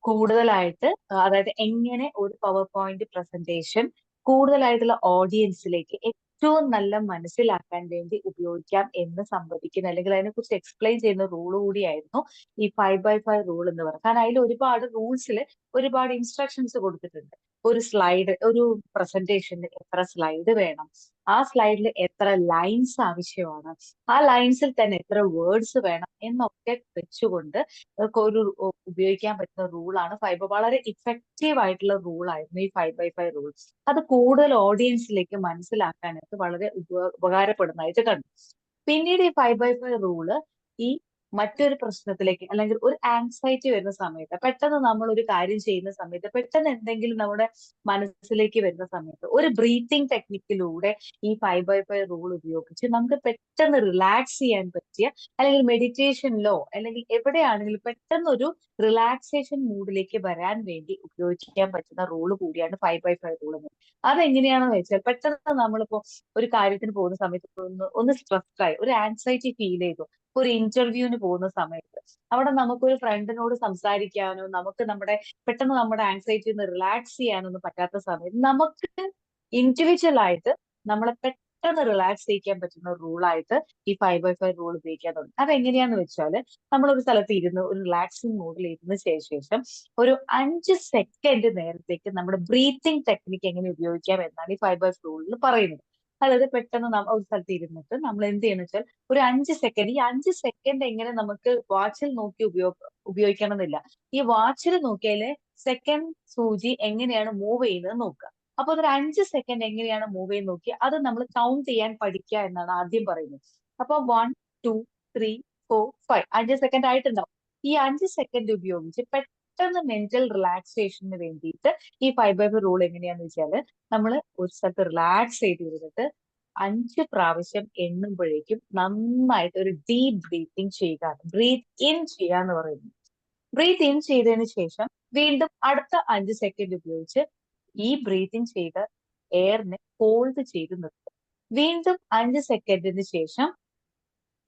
കൂടുതലായിട്ട് അതായത് എങ്ങനെ ഒരു പവർ പോയിന്റ് പ്രസന്റേഷൻ കൂടുതലായിട്ടുള്ള ഓഡിയൻസിലേക്ക് ഏറ്റവും നല്ല മനസ്സിലാക്കാൻ വേണ്ടി ഉപയോഗിക്കാം എന്ന് സംവദിക്കുന്ന അല്ലെങ്കിൽ അതിനെക്കുറിച്ച് എക്സ്പ്ലെയിൻ ചെയ്യുന്ന റൂൾ കൂടിയായിരുന്നു ഈ 5x5 റൂൾ എന്ന് പറയുന്നത്. കാരണം അതിൽ ഒരുപാട് റൂൾസിൽ ഒരുപാട് ഇൻസ്ട്രക്ഷൻസ് കൊടുത്തിട്ടുണ്ട്. ഒരു സ്ലൈഡ്, ഒരു പ്രസന്റേഷന് എത്ര സ്ലൈഡ് വേണം, ആ സ്ലൈഡിൽ എത്ര ലൈൻസ് ആവശ്യമാണ്, ആ ലൈൻസിൽ തന്നെ എത്ര വേർഡ്സ് വേണം എന്നൊക്കെ വെച്ചുകൊണ്ട് ഒരു ഉപയോഗിക്കാൻ പറ്റുന്ന റൂളാണ് ഫൈബർ. വളരെ ഇഫക്റ്റീവ് ആയിട്ടുള്ള റൂളായിരുന്നു ഈ 5x5 റൂൾ. അത് കൂടുതൽ ഓഡിയൻസിലേക്ക് മനസ്സിലാക്കാനായിട്ട് വളരെ ഉപകാരപ്പെടുന്നതായിട്ട് കണ്ടു. പിന്നീട് ഈ 5x5 റൂള് ഈ മറ്റൊരു പ്രശ്നത്തിലേക്ക് അല്ലെങ്കിൽ ഒരു ആങ്സൈറ്റി വരുന്ന സമയത്ത്, പെട്ടെന്ന് നമ്മൾ ഒരു കാര്യം ചെയ്യുന്ന സമയത്ത്, പെട്ടെന്ന് എന്തെങ്കിലും നമ്മുടെ മനസ്സിലേക്ക് വരുന്ന സമയത്ത് ഒരു ബ്രീത്തിങ് ടെക്നിക്കിലൂടെ ഈ 5x5 റൂൾ ഉപയോഗിച്ച് നമുക്ക് പെട്ടെന്ന് റിലാക്സ് ചെയ്യാൻ പറ്റിയ, അല്ലെങ്കിൽ മെഡിറ്റേഷനിലോ അല്ലെങ്കിൽ എവിടെയാണെങ്കിലും പെട്ടെന്ന് ഒരു റിലാക്സേഷൻ മൂഡിലേക്ക് വരാൻ വേണ്ടി ഉപയോഗിക്കാൻ പറ്റുന്ന റൂള് കൂടിയാണ് 5x5 റൂൾ എന്ന്. അതെങ്ങനെയാണെന്ന് വെച്ചാൽ, പെട്ടെന്ന് നമ്മളിപ്പോ ഒരു കാര്യത്തിന് പോകുന്ന സമയത്ത് ഒന്ന് സ്ട്രെസ്ഡ് ആയി, ഒരു ആൻസൈറ്റി ഫീൽ ചെയ്തു, ഒരു ഇന്റർവ്യൂവിന് പോകുന്ന സമയത്ത് അവിടെ നമുക്കൊരു ഫ്രണ്ടിനോട് സംസാരിക്കാനോ പെട്ടെന്ന് നമ്മുടെ ആൻസൈറ്റി ഒന്ന് റിലാക്സ് ചെയ്യാനൊന്നും പറ്റാത്ത സമയത്ത് നമുക്ക് ഇൻഡിവിജ്വൽ ആയിട്ട് നമ്മളെ പെട്ടെന്ന് റിലാക്സ് ചെയ്യിക്കാൻ പറ്റുന്ന റൂളായിട്ട് ഈ 5x5 റൂൾ ഉപയോഗിക്കാൻ തുടങ്ങി. അതെങ്ങനെയാന്ന് വെച്ചാൽ, നമ്മളൊരു സ്ഥലത്ത് ഇരുന്ന് ഒരു റിലാക്സിങ് മോഡിൽ ഇരുന്ന ശേഷം ഒരു 5 സെക്കൻഡ് നേരത്തേക്ക് നമ്മുടെ ബ്രീത്തിങ് ടെക്നിക്ക് എങ്ങനെ ഉപയോഗിക്കാം എന്നാണ് ഈ 5x5 റൂളിൽ പറയുന്നത്. അതായത് പെട്ടെന്ന് ഒരു സ്ഥലത്ത് ഇരുന്നിട്ട് നമ്മൾ എന്ത് ചെയ്യുന്ന വെച്ചാൽ ഒരു 5 സെക്കൻഡ്, ഈ 5 സെക്കൻഡ് എങ്ങനെ നമുക്ക് വാച്ചിൽ നോക്കി ഉപയോഗിക്കണം എന്നില്ല. ഈ വാച്ചിൽ നോക്കിയാല് സെക്കൻഡ് സൂചി എങ്ങനെയാണ് മൂവ് ചെയ്യുന്നത് നോക്കുക. അപ്പൊ അതൊരു 5 സെക്കൻഡ് എങ്ങനെയാണ് മൂവ് ചെയ്യുന്നത് നോക്കി അത് നമ്മൾ കൗണ്ട് ചെയ്യാൻ പഠിക്കുക എന്നാണ് ആദ്യം പറയുന്നത്. അപ്പൊ 1 2 3 4 5, 5 സെക്കൻഡ് ആയിട്ടുണ്ടാവും. ഈ 5 സെക്കൻഡ് ഉപയോഗിച്ച് പെട്ടെന്ന് മെന്റൽ റിലാക്സേഷന് വേണ്ടിയിട്ട് ഈ 5x5 റൂൾ എങ്ങനെയാന്ന് വെച്ചാല്, നമ്മൾ ഒരു സ്ഥലത്ത് റിലാക്സ് ചെയ്തിരുന്നിട്ട് 5 പ്രാവശ്യം എണ്ണുമ്പോഴേക്കും നന്നായിട്ട് ഒരു ഡീപ് ബ്രീത്തിങ് ചെയ്യുക. ബ്രീത്ത് ഇൻ ചെയ്യുക എന്ന് പറയുന്നു. ബ്രീത്ത് ഇൻ ചെയ്തതിന് ശേഷം വീണ്ടും അടുത്ത 5 സെക്കൻഡ് ഉപയോഗിച്ച് ഈ ബ്രീത്തിങ് ചെയ്ത എയറിനെ ഹോൾഡ് ചെയ്ത് നിർത്തും. വീണ്ടും 5 സെക്കൻഡിന് ശേഷം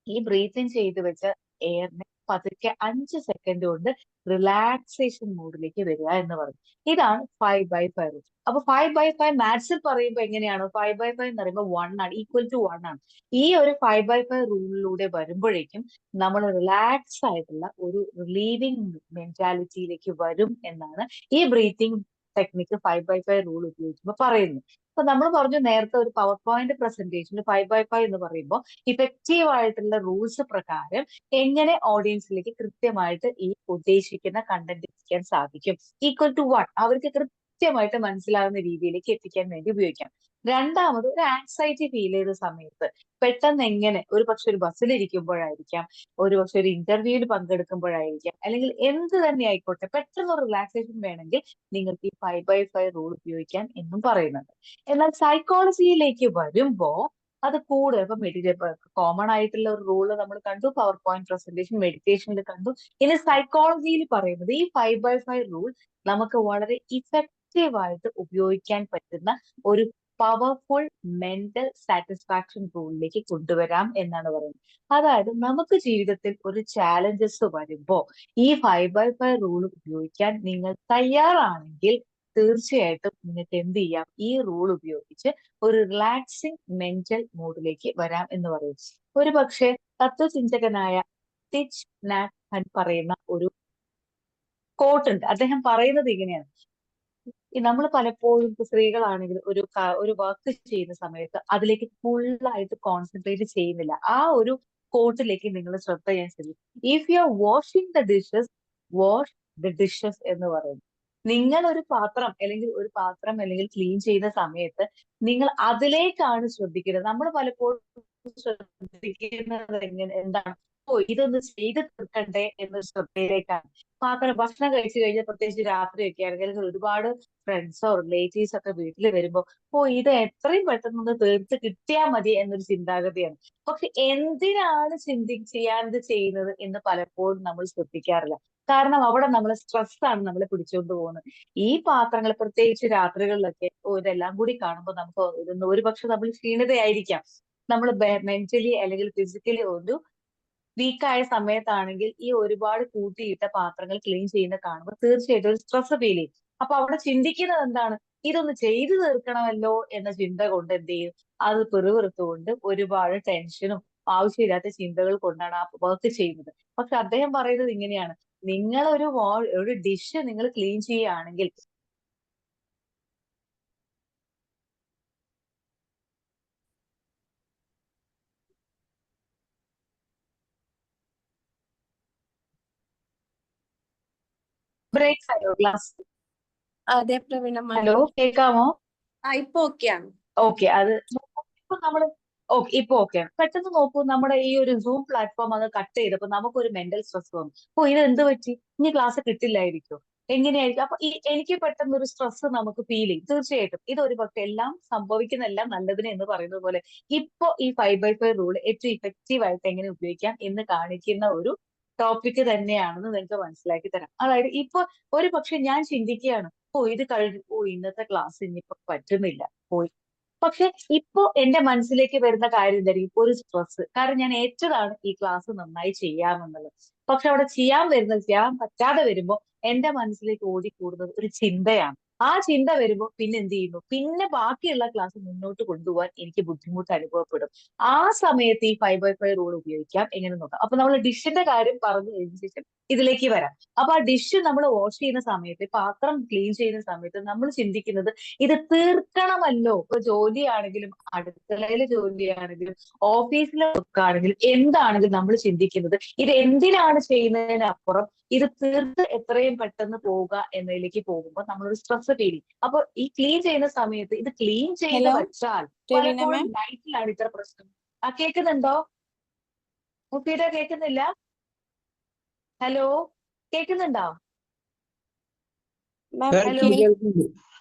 ഈ ബ്രീത്തിങ് ചെയ്ത് വെച്ച എയറിനെ പതുക്കെ 5 സെക്കൻഡ് കൊണ്ട് റിലാക്സേഷൻ മോഡിലേക്ക് വരിക എന്ന് പറയും. ഇതാണ് 5x5. അപ്പൊ 5x5 മാത്സിൽ പറയുമ്പോൾ എങ്ങനെയാണ്? 5x5 എന്ന് പറയുമ്പോൾ 1 ആണ്, ഈക്വൽ ടു 1 ആണ്. ഈ ഒരു 5x5 റൂളിലൂടെ വരുമ്പോഴേക്കും നമ്മൾ റിലാക്സ് ആയിട്ടുള്ള ഒരു റിലീവിങ് മെന്റാലിറ്റിയിലേക്ക് വരും എന്നാണ് ഈ ബ്രീത്തിങ് ടെക്നിക്ക് 5x5 റൂൾ ഉപയോഗിക്കുമ്പോൾ പറയുന്നത്. അപ്പൊ നമ്മൾ പറഞ്ഞു നേരത്തെ ഒരു പവർ പോയിന്റ് പ്രസന്റേഷന് 5x5 എന്ന് പറയുമ്പോൾ ഇഫക്റ്റീവ് ആയിട്ടുള്ള റൂൾസ് പ്രകാരം എങ്ങനെ ഓഡിയൻസിലേക്ക് കൃത്യമായിട്ട് ഈ ഉദ്ദേശിക്കുന്ന കണ്ടന്റ് എത്തിക്കാൻ സാധിക്കും. ഈക്വൽ ടു 1 അവർക്ക് കൃത്യമായിട്ട് മനസ്സിലാകുന്ന രീതിയിലേക്ക് എത്തിക്കാൻ വേണ്ടി ഉപയോഗിക്കാം. രണ്ടാമത്, ഒരു ആൻസൈറ്റി ഫീൽ ചെയ്ത സമയത്ത് പെട്ടെന്ന് എങ്ങനെ, ഒരു പക്ഷെ ഒരു ബസ്സിൽ ഇരിക്കുമ്പോഴായിരിക്കാം, ഒരു പക്ഷെ ഒരു ഇന്റർവ്യൂവിൽ പങ്കെടുക്കുമ്പോഴായിരിക്കാം, അല്ലെങ്കിൽ എന്ത് തന്നെ ആയിക്കോട്ടെ, പെട്ടെന്ന് ഒരു റിലാക്സേഷൻ വേണമെങ്കിൽ നിങ്ങൾക്ക് ഈ 5x5 റൂൾ ഉപയോഗിക്കാം എന്നും പറയുന്നുണ്ട്. എന്നാൽ സൈക്കോളജിയിലേക്ക് വരുമ്പോ അത് കൂടുതൽ ഇപ്പൊ കോമൺ ആയിട്ടുള്ള ഒരു റൂള് നമ്മൾ കണ്ടു, പവർ പോയിന്റ് പ്രസന്റേഷൻ, മെഡിറ്റേഷനിൽ കണ്ടു. ഇനി സൈക്കോളജിയിൽ പറയുന്നത് ഈ 5x5 റൂൾ നമുക്ക് വളരെ ഇഫക്റ്റീവ് ആയിട്ട് ഉപയോഗിക്കാൻ പറ്റുന്ന ഒരു പവർഫുൾ മെന്റൽ സാറ്റിസ്ഫാക്ഷൻ റൂളിലേക്ക് കൊണ്ടുവരാം എന്നാണ് പറയുന്നത്. അതായത് നമുക്ക് ജീവിതത്തിൽ ഒരു ചാലഞ്ചസ് വരുമ്പോ ഈ 5x5 റൂൾ ഉപയോഗിക്കാൻ നിങ്ങൾ തയ്യാറാണെങ്കിൽ തീർച്ചയായിട്ടും നിങ്ങൾക്ക് എന്ത് ചെയ്യാം, ഈ റൂൾ ഉപയോഗിച്ച് ഒരു റിലാക്സിങ് മെന്റൽ മോഡിലേക്ക് വരാം എന്ന് പറയും. ഒരു പക്ഷേ തത്വചിന്തകനായ തിച്ച് നാറ്റ് ഹൻ പറയുന്ന ഒരു കോട്ട് ഉണ്ട്. അദ്ദേഹം പറയുന്നത് ഇങ്ങനെയാണ്: നമ്മൾ പലപ്പോഴും സ്ത്രീകളാണെങ്കിൽ ഒരു വർക്ക് ചെയ്യുന്ന സമയത്ത് അതിലേക്ക് ഫുള്ളായിട്ട് കോൺസെൻട്രേറ്റ് ചെയ്യുന്നില്ല. ആ ഒരു കോട്ടിലേക്ക് നിങ്ങൾ ശ്രദ്ധ ചെയ്യാൻ ശ്രമിക്കും. If you are washing the dishes, wash the dishes എന്ന് പറയുന്നു. നിങ്ങൾ ഒരു പാത്രം അല്ലെങ്കിൽ ക്ലീൻ ചെയ്യുന്ന സമയത്ത് നിങ്ങൾ അതിലേക്കാണ് ശ്രദ്ധിക്കുന്നത്. നമ്മൾ പലപ്പോഴും ശ്രദ്ധിക്കുന്നത് എന്താണ്? ഓ, ഇതൊന്ന് ചെയ്ത് തീർക്കണ്ടേ എന്ന ശ്രദ്ധയിലേക്കാണ്. ഭക്ഷണം കഴിച്ചു കഴിഞ്ഞാൽ, പ്രത്യേകിച്ച് രാത്രിയൊക്കെ ആണെങ്കിൽ, ഒരുപാട് ഫ്രണ്ട്സോ റിലേറ്റീവ്സ് ഒക്കെ വീട്ടിൽ വരുമ്പോ, ഓ, ഇത് എത്രയും പെട്ടെന്ന് ഒന്ന് തീർത്ത് കിട്ടിയാൽ മതി എന്നൊരു ചിന്താഗതിയാണ്. പക്ഷെ എന്തിനാണ് ചെയ്യാതെ ചെയ്യുന്നത് എന്ന് പലപ്പോഴും നമ്മൾ ശ്രദ്ധിക്കാറില്ല. കാരണം അവിടെ നമ്മളെ സ്ട്രെസ് ആണ് നമ്മളെ പിടിച്ചുകൊണ്ട് പോകുന്നത്. ഈ പാത്രങ്ങൾ പ്രത്യേകിച്ച് രാത്രികളിലൊക്കെ, ഓ, ഇതെല്ലാം കൂടി കാണുമ്പോൾ നമുക്ക് ഇതൊന്ന്, ഒരു പക്ഷെ നമ്മൾ ക്ഷീണിതയായിരിക്കാം, നമ്മൾ മെന്റലി അല്ലെങ്കിൽ ഫിസിക്കലി ഒരു വീക്കായ സമയത്താണെങ്കിൽ ഈ ഒരുപാട് കൂട്ടിയിട്ട പാത്രങ്ങൾ ക്ലീൻ ചെയ്യുന്ന കാണുമ്പോൾ തീർച്ചയായിട്ടും ഒരു സ്ട്രെസ് ഫീൽ ചെയ്യും. അപ്പൊ അവിടെ ചിന്തിക്കുന്നത് എന്താണ്? ഇതൊന്ന് ചെയ്തു തീർക്കണമല്ലോ എന്ന ചിന്ത കൊണ്ട് എന്ത് ചെയ്യും? അത് പിറുപിറുത്തുകൊണ്ട് ഒരുപാട് ടെൻഷനും ആവശ്യമില്ലാത്ത ചിന്തകൾ കൊണ്ടാണ് ആ വർക്ക് ചെയ്യുന്നത്. പക്ഷെ അദ്ദേഹം പറയുന്നത് ഇങ്ങനെയാണ്: നിങ്ങൾ ഒരു ഡിഷ് നിങ്ങൾ ക്ലീൻ ചെയ്യുകയാണെങ്കിൽ ബ്രേക്ക് ആയോ ക്ലാസ്? അതെ പ്രവീണ മാം. ഹലോ, കേൾക്കാമോ? ഇപ്പൊ ഓക്കെയാണ്. ഓക്കെ, അത് ഇപ്പൊ നമ്മള് ഓക്കെ, ഇപ്പൊ ഓക്കെ. പെട്ടെന്ന് നോക്കൂ, നമ്മുടെ ഈ ഒരു സൂം പ്ലാറ്റ്ഫോം അത് കട്ട് ചെയ്തപ്പോ നമുക്കൊരു മെന്റൽ സ്ട്രെസ് വന്നു. ഓ, ഇത് എന്ത് പറ്റി? ഇനി ക്ലാസ് കിട്ടില്ലായിരിക്കും, എങ്ങനെയായിരിക്കും? അപ്പൊ എനിക്ക് പെട്ടെന്ന് ഒരു സ്ട്രെസ് നമുക്ക് ഫീൽ ചെയ്യും. തീർച്ചയായിട്ടും ഇത് ഒരു പക്ഷെ എല്ലാം സംഭവിക്കുന്നെല്ലാം നല്ലതിന് എന്ന് പറയുന്നത് പോലെ ഇപ്പൊ ഈ 5/5 റൂൾ ഏറ്റവും ഇഫക്റ്റീവ് ആയിട്ട് എങ്ങനെ ഉപയോഗിക്കാം എന്ന് കാണിക്കുന്ന ഒരു ടോപ്പിക് തന്നെയാണെന്ന് നിങ്ങൾക്ക് മനസ്സിലാക്കി തരാം. അതായത് ഇപ്പൊ ഒരു പക്ഷെ ഞാൻ ചിന്തിക്കുകയാണ്, ഓ ഇത് കഴിഞ്ഞു, ഓ ഇന്നത്തെ ക്ലാസ് ഇനിയിപ്പോ പറ്റുന്നില്ല, പോയി. പക്ഷെ ഇപ്പൊ എന്റെ മനസ്സിലേക്ക് വരുന്ന കാര്യം എന്തായിരിക്കും? ഒരു സ്ട്രെസ്. കാരണം ഞാൻ ഏറ്റതാണ് ഈ ക്ലാസ് നന്നായി ചെയ്യാമെന്നുള്ളത്. പക്ഷെ അവിടെ ചെയ്യാൻ പറ്റാതെ വരുമ്പോ എന്റെ മനസ്സിലേക്ക് ഓടിക്കൂടുന്നത് ഒരു ചിന്തയാണ്. ആ ചിന്ത വരുമ്പോ പിന്നെ എന്ത് ചെയ്യുന്നു? പിന്നെ ബാക്കിയുള്ള ക്ലാസ് മുന്നോട്ട് കൊണ്ടുപോകാൻ എനിക്ക് ബുദ്ധിമുട്ട് അനുഭവപ്പെടും. ആ സമയത്ത് ഈ 5/5 റൂൾ ഉപയോഗിക്കാം എങ്ങനെ നോക്കാം. അപ്പൊ നമ്മൾ ഡിഷിന്റെ കാര്യം പറഞ്ഞു കഴിഞ്ഞ ശേഷം ഇതിലേക്ക് വരാം. അപ്പൊ ആ ഡിഷ് നമ്മൾ വാഷ് ചെയ്യുന്ന സമയത്ത്, പാത്രം ക്ലീൻ ചെയ്യുന്ന സമയത്ത് നമ്മൾ ചിന്തിക്കുന്നത് ഇത് തീർക്കണമല്ലോ. ഇപ്പൊ ജോലിയാണെങ്കിലും, അടുക്കളയിലെ ജോലിയാണെങ്കിലും, ഓഫീസിലെ വർക്ക് ആണെങ്കിലും, എന്താണെങ്കിലും നമ്മൾ ചിന്തിക്കുന്നത് ഇത് എന്തിനാണ് ചെയ്യുന്നതിനപ്പുറം ഇത് തീർത്ത് എത്രയും പെട്ടെന്ന് പോവുക എന്നതിലേക്ക് പോകുമ്പോൾ നമ്മളൊരു സ്ട്രെസ് ഫീൽ ചെയ്യും. അപ്പൊ ഈ ക്ലീൻ ചെയ്യുന്ന സമയത്ത് ഇത് ക്ലീൻ ചെയ്ത് ഹലോ വെച്ചാൽ രവീണ പലപ്പോഴും മാം. നൈറ്റിലാണ് ഇത്ര പ്രശ്നം. കേൾക്കുന്നുണ്ടോ? മുഫീദ, കേൾക്കുന്നില്ല? ഹലോ, കേൾക്കുന്നുണ്ടോ? മാം ഹലോ,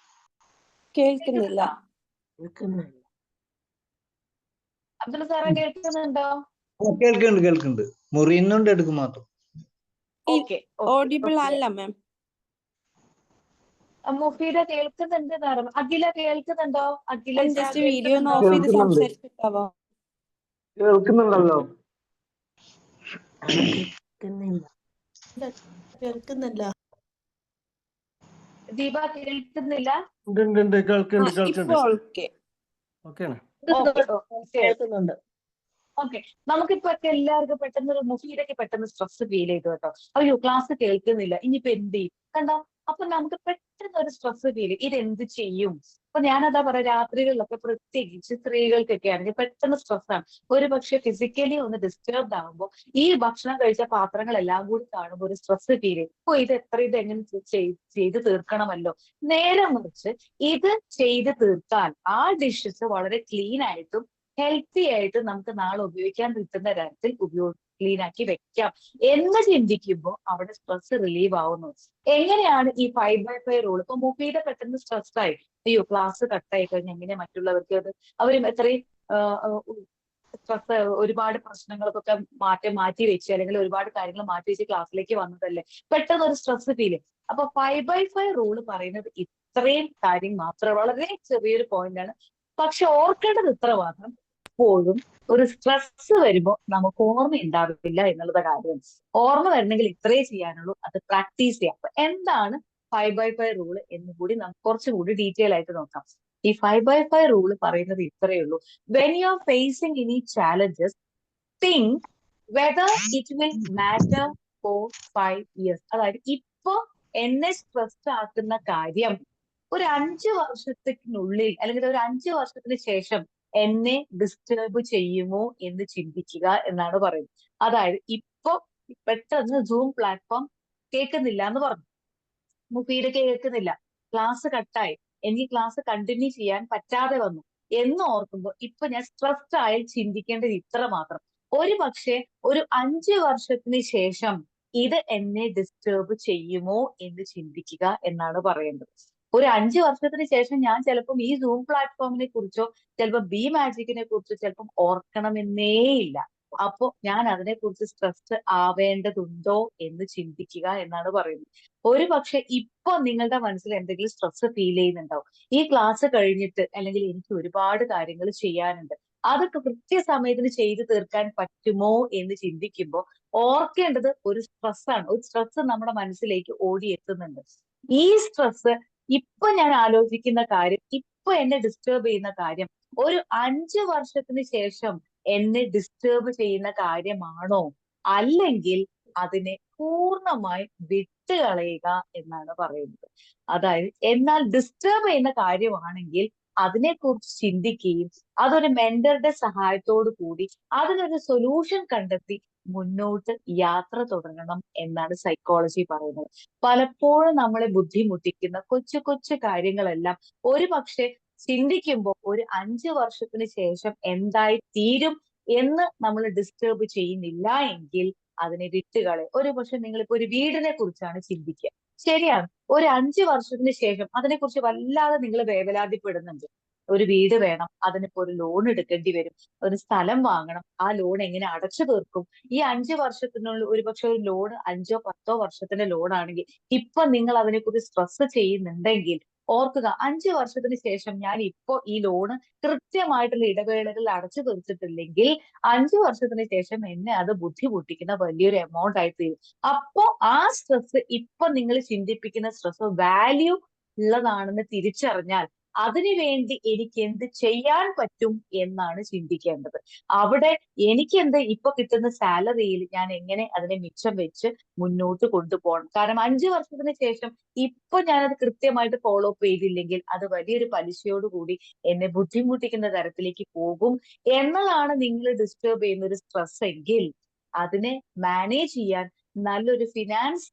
കേൾക്കുന്നില്ല. അബ്ദുൾ സാറെ, കേൾക്കുന്നുണ്ടോ? കേൾക്കുന്നുണ്ട്. മുറിയുന്നുണ്ട് എടുക്കും മാത്രം. ഓക്കെ, ഓഡിബിൾ അല്ല മാം. മുഫീദ കേൾക്കുന്നുണ്ട്. അഖില കേൾക്കുന്നുണ്ടോ? അഖില ജസ്റ്റ് വീഡിയോ ഒന്ന് ഓഫ് ചെയ്ത് കേൾക്കുന്നുണ്ട്. സംസാരിച്ചിട്ടാവോ? കേൾക്കുന്നുണ്ടല്ലോ. കേൾക്കുന്നില്ല. ദീപ കേൾക്കുന്നില്ല? ഉണ്ട് കേൾക്കുന്നുണ്ട്. ഇപ്പൊ ഓക്കെ. ഓക്കെയാണ്. കേൾക്കുന്നുണ്ട്. ഓക്കെ, നമുക്കിപ്പോ എല്ലാവർക്കും പെട്ടെന്ന് ഒരു മുഫീദയ്ക്ക് പെട്ടെന്ന് സ്ട്രെസ് ഫീൽ ചെയ്തു കേട്ടോ. അയ്യോ, ക്ലാസ് കേൾക്കുന്നില്ല, ഇനിയിപ്പോ എന്ത് ചെയ്യും? കണ്ടോ? അപ്പൊ നമുക്ക് പെട്ടെന്ന് ഒരു സ്ട്രെസ് ഫീൽ ചെയ്യും. ഇതെന്ത് ചെയ്യും? അപ്പൊ ഞാനതാ പറയാം, രാത്രികളിലൊക്കെ പ്രത്യേകിച്ച് സ്ത്രീകൾക്കൊക്കെ ആണെങ്കിൽ പെട്ടെന്ന് സ്ട്രെസ്സാണ്. ഒരു പക്ഷെ ഫിസിക്കലി ഒന്ന് ഡിസ്റ്റർബ്ഡ് ആകുമ്പോൾ ഈ ഭക്ഷണം കഴിച്ച പാത്രങ്ങളെല്ലാം കൂടി കാണുമ്പോൾ ഒരു സ്ട്രെസ് ഫീൽ ചെയ്യും. ഓ, ഇത് എങ്ങനെ ചെയ്ത് തീർക്കണമല്ലോ. നേരെ മറിച്ച് ഇത് ചെയ്ത് തീർത്താൽ ആ ഡിഷസ് വളരെ ക്ലീൻ ആയിട്ടും ഹെൽത്തി ആയിട്ട് നമുക്ക് നാളെ ഉപയോഗിക്കാൻ കിട്ടുന്ന തരത്തിൽ ക്ലീൻ ആക്കി വെക്കാം എന്ന് ചിന്തിക്കുമ്പോൾ അവിടെ സ്ട്രെസ് റിലീവ് ആവുന്നു. എങ്ങനെയാണ് ഈ 5/5 റൂൾ? ഇപ്പൊ മുഫീദ പെട്ടെന്ന് സ്ട്രെസ് ആയി, അയ്യോ ക്ലാസ് കട്ടായി കഴിഞ്ഞാൽ എങ്ങനെ മറ്റുള്ളവർക്ക് അത്, അവരും എത്രയും സ്ട്രെസ്, ഒരുപാട് പ്രശ്നങ്ങൾക്കൊക്കെ മാറ്റി വെച്ച്, അല്ലെങ്കിൽ ഒരുപാട് കാര്യങ്ങൾ മാറ്റി വെച്ച് ക്ലാസ്സിലേക്ക് വന്നതല്ലേ, പെട്ടെന്ന് ഒരു സ്ട്രെസ് ഫീൽ. അപ്പൊ 5/5 റൂൾ പറയുന്നത് ഇത്രയും കാര്യം മാത്രം, വളരെ ചെറിയൊരു പോയിന്റ് ആണ്. പക്ഷെ ഓർക്കേണ്ടത് ഇത്ര മാത്രം: എപ്പോഴും ഒരു സ്ട്രെസ് വരുമ്പോൾ നമുക്ക് ഓർമ്മ ഉണ്ടാവില്ല എന്നുള്ളത് കാര്യം. ഓർമ്മ വരണമെങ്കിൽ ഇത്രേ ചെയ്യാനുള്ളൂ, അത് പ്രാക്ടീസ് ചെയ്യാം. അപ്പൊ എന്താണ് 5/5 റൂൾ എന്ന് കൂടി നമുക്ക് കുറച്ചുകൂടി ഡീറ്റെയിൽ ആയിട്ട് നോക്കാം. ഈ 5/5 റൂൾ പറയുന്നത് ഇത്രയേ ഉള്ളൂ: when you are facing any challenges, think whether it will matter for 5 years. അതായത് ഇപ്പൊ എന്നെ സ്ട്രെസ് ആക്കുന്ന കാര്യം ഒരു 5 വർഷത്തിനുള്ളിൽ, അല്ലെങ്കിൽ ഒരു 5 വർഷത്തിന് ശേഷം എന്നെ ഡിസ്റ്റർബ് ചെയ്യുമോ എന്ന് ചിന്തിക്കുക എന്നാണ് പറയുന്നത്. അതായത് ഇപ്പൊ പെട്ടെന്ന് സൂം പ്ലാറ്റ്ഫോം കേൾക്കുന്നില്ല എന്ന് പറഞ്ഞു, മുഫീദ് കേൾക്കുന്നില്ല, ക്ലാസ് കട്ടായി, എനിക്ക് ക്ലാസ് കണ്ടിന്യൂ ചെയ്യാൻ പറ്റാതെ വന്നു എന്ന് ഓർക്കുമ്പോൾ ഇപ്പൊ ഞാൻ സ്ട്രെസ്ഡ് ആയി ചിന്തിക്കേണ്ടത് ഇത്ര മാത്രം: ഒരു പക്ഷേ ഒരു 5 വർഷത്തിന് ശേഷം ഇത് എന്നെ ഡിസ്റ്റർബ് ചെയ്യുമോ എന്ന് ചിന്തിക്കുക എന്നാണ് പറയേണ്ടത്. ഒരു 5 വർഷത്തിന് ശേഷം ഞാൻ ചിലപ്പം ഈ സൂം പ്ലാറ്റ്ഫോമിനെ കുറിച്ചോ ചിലപ്പോൾ ബി മാജിക്കിനെ കുറിച്ചോ ചിലപ്പം ഓർക്കണമെന്നേ ഇല്ല. അപ്പോ ഞാൻ അതിനെക്കുറിച്ച് സ്ട്രെസ് ആവേണ്ടതുണ്ടോ എന്ന് ചിന്തിക്കുക എന്നാണ് പറയുന്നത്. ഒരു പക്ഷെ ഇപ്പൊ നിങ്ങളുടെ മനസ്സിൽ എന്തെങ്കിലും സ്ട്രെസ് ഫീൽ ചെയ്യുന്നുണ്ടാവും. ഈ ക്ലാസ് കഴിഞ്ഞിട്ട്, അല്ലെങ്കിൽ എനിക്ക് ഒരുപാട് കാര്യങ്ങൾ ചെയ്യാനുണ്ട്, അതൊക്കെ കൃത്യസമയത്തിന് ചെയ്തു തീർക്കാൻ പറ്റുമോ എന്ന് ചിന്തിക്കുമ്പോൾ ഓർക്കേണ്ടത് ഒരു സ്ട്രെസ്സാണ്. ഒരു സ്ട്രെസ് നമ്മുടെ മനസ്സിലേക്ക് ഓടിയെത്തുന്നുണ്ട്. ഈ സ്ട്രെസ് ഇപ്പൊ ഞാൻ ആലോചിക്കുന്ന കാര്യം, ഇപ്പൊ എന്നെ ഡിസ്റ്റർബ് ചെയ്യുന്ന കാര്യം, ഒരു 5 വർഷത്തിന് ശേഷം എന്നെ ഡിസ്റ്റർബ് ചെയ്യുന്ന കാര്യമാണോ, അല്ലെങ്കിൽ അതിനെ പൂർണ്ണമായി വിട്ടുകളയുക എന്നാണ് പറയുന്നത്. അതായത് എന്നാൽ ഡിസ്റ്റർബ് ചെയ്യുന്ന കാര്യമാണെങ്കിൽ അതിനെക്കുറിച്ച് ചിന്തിക്കുകയും അതൊരു മെന്ററുടെ സഹായത്തോടു കൂടി അതിനൊരു സൊല്യൂഷൻ കണ്ടെത്തി മുന്നോട്ട് യാത്ര തുടങ്ങണം എന്നാണ് സൈക്കോളജി പറയുന്നത്. പലപ്പോഴും നമ്മളെ ബുദ്ധിമുട്ടിക്കുന്ന കൊച്ചു കൊച്ചു കാര്യങ്ങളെല്ലാം ഒരു പക്ഷെ ചിന്തിക്കുമ്പോൾ ഒരു 5 വർഷത്തിന് ശേഷം എന്തായി തീരും എന്ന് നമ്മൾ ഡിസ്റ്റർബ് ചെയ്യുന്നില്ല എങ്കിൽ അതിനെ വിട്ടുകളെ. ഒരു പക്ഷെ നിങ്ങളിപ്പോ ഒരു വീടിനെ കുറിച്ചാണ് ചിന്തിക്കുക, ശരിയാണ്. ഒരു 5 വർഷത്തിന് ശേഷം അതിനെക്കുറിച്ച് വല്ലാതെ നിങ്ങൾ വേവലാതിപ്പെടുന്നുണ്ട്. ഒരു വീട് വേണം, അതിനിപ്പോ ഒരു ലോൺ എടുക്കേണ്ടി വരും, ഒരു സ്ഥലം വാങ്ങണം, ആ ലോൺ എങ്ങനെ അടച്ചു തീർക്കും. ഈ 5 വർഷത്തിനുള്ളിൽ ഒരുപക്ഷെ ഒരു ലോൺ 5-10 വർഷത്തിന്റെ ലോൺ ആണെങ്കിൽ ഇപ്പൊ നിങ്ങൾ അതിനെക്കുറിച്ച് സ്ട്രെസ് ചെയ്യുന്നുണ്ടെങ്കിൽ ഓർക്കുക, 5 വർഷത്തിന് ശേഷം ഞാൻ ഇപ്പോ ഈ ലോണ് കൃത്യമായിട്ടുള്ള ഇടവേളകളിൽ അടച്ചു തീർത്തിട്ടില്ലെങ്കിൽ 5 വർഷത്തിന് ശേഷം എന്നെ അത് ബുദ്ധിമുട്ടിക്കുന്ന വലിയൊരു എമൗണ്ട് ആയി തീരും. അപ്പോ ആ സ്ട്രെസ് ഇപ്പൊ നിങ്ങൾ ചിന്തിപ്പിക്കുന്ന സ്ട്രെസ് വാല്യൂ ഉള്ളതാണെന്ന് തിരിച്ചറിഞ്ഞാൽ അതിനു വേണ്ടി എനിക്ക് എന്ത് ചെയ്യാൻ പറ്റും എന്നാണ് ചിന്തിക്കേണ്ടത്. അവിടെ എനിക്ക് എന്ത് ഇപ്പൊ കിട്ടുന്ന സാലറിയിൽ ഞാൻ എങ്ങനെ അതിനെ മിച്ചം വെച്ച് മുന്നോട്ട് കൊണ്ടുപോകണം. കാരണം 5 വർഷത്തിന് ശേഷം ഇപ്പൊ ഞാനത് കൃത്യമായിട്ട് ഫോളോ അപ്പ് ചെയ്തില്ലെങ്കിൽ അത് വലിയൊരു പലിശയോട് കൂടി എന്നെ ബുദ്ധിമുട്ടിക്കുന്ന തരത്തിലേക്ക് പോകും എന്നതാണ് നിങ്ങൾ ഡിസ്റ്റർബ് ചെയ്യുന്ന ഒരു സ്ട്രെസ് എങ്കിൽ അതിനെ മാനേജ് ചെയ്യാൻ നല്ലൊരു ഫിനാൻസ്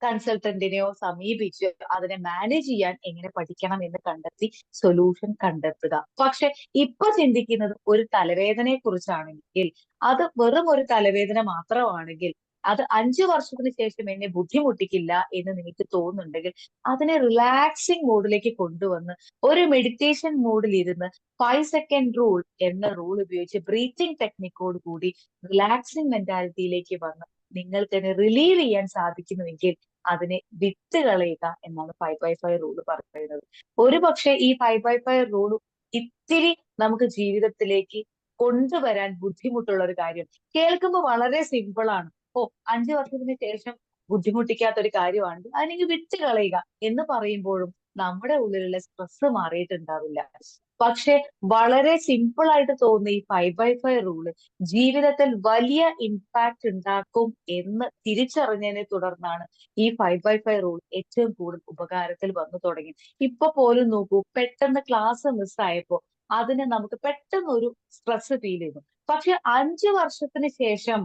കൺസൾട്ടന്റിനെയോ സമീപിച്ച് അതിനെ മാനേജ് ചെയ്യാൻ എങ്ങനെ പഠിക്കണം എന്ന് കണ്ടെത്തി സൊല്യൂഷൻ കണ്ടെത്തുക. പക്ഷെ ഇപ്പൊ ചിന്തിക്കുന്നത് ഒരു തലവേദനയെ കുറിച്ചാണെങ്കിൽ അത് വെറും ഒരു തലവേദന മാത്രമാണെങ്കിൽ അത് 5 വർഷത്തിന് ശേഷം എന്നെ ബുദ്ധിമുട്ടിക്കില്ല എന്ന് നിങ്ങൾക്ക് തോന്നുന്നുണ്ടെങ്കിൽ അതിനെ റിലാക്സിങ് മോഡിലേക്ക് കൊണ്ടുവന്ന് ഒരു മെഡിറ്റേഷൻ മോഡിൽ ഇരുന്ന് 5 സെക്കൻഡ് റൂൾ എന്ന റൂൾ ഉപയോഗിച്ച് ബ്രീത്തിങ് ടെക്നിക്കോട് കൂടി റിലാക്സിങ് മെന്റാലിറ്റിയിലേക്ക് വന്ന് നിങ്ങൾക്ക് അതിനെ റിലീവ് ചെയ്യാൻ സാധിക്കുന്നുവെങ്കിൽ അതിനെ വിട്ടുകളയുക എന്നാണ് 5x5 റൂൾ പറയുന്നത്. ഒരു പക്ഷെ ഈ 5x5 റൂൾ ഇത്തിരി നമുക്ക് ജീവിതത്തിലേക്ക് കൊണ്ടുവരാൻ ബുദ്ധിമുട്ടുള്ള ഒരു കാര്യം. കേൾക്കുമ്പോൾ വളരെ സിമ്പിൾ ആണ്. ഓ, 5 വർഷത്തിന് ശേഷം ബുദ്ധിമുട്ടിക്കാത്ത ഒരു കാര്യമാണ്, അതിനെങ്കിൽ വിട്ടുകളയുക എന്ന് പറയുമ്പോഴും നമ്മുടെ ഉള്ളിലുള്ള സ്ട്രെസ് മാറിയിട്ടുണ്ടാവില്ല. പക്ഷെ വളരെ സിമ്പിൾ ആയിട്ട് തോന്നുന്ന ഈ 5x5 റൂള് ജീവിതത്തിൽ വലിയ ഇമ്പാക്ട് ഉണ്ടാക്കും എന്ന് തിരിച്ചറിഞ്ഞതിനെ തുടർന്നാണ് ഈ 5x5 റൂൾ ഏറ്റവും കൂടുതൽ ഉപകാരത്തിൽ വന്നു തുടങ്ങി. ഇപ്പൊ പോലും നോക്കൂ, പെട്ടെന്ന് ക്ലാസ് മിസ്സായപ്പോ അതിന് നമുക്ക് പെട്ടെന്ന് ഒരു സ്ട്രെസ് ഫീൽ ചെയ്തു. പക്ഷെ 5 വർഷത്തിന് ശേഷം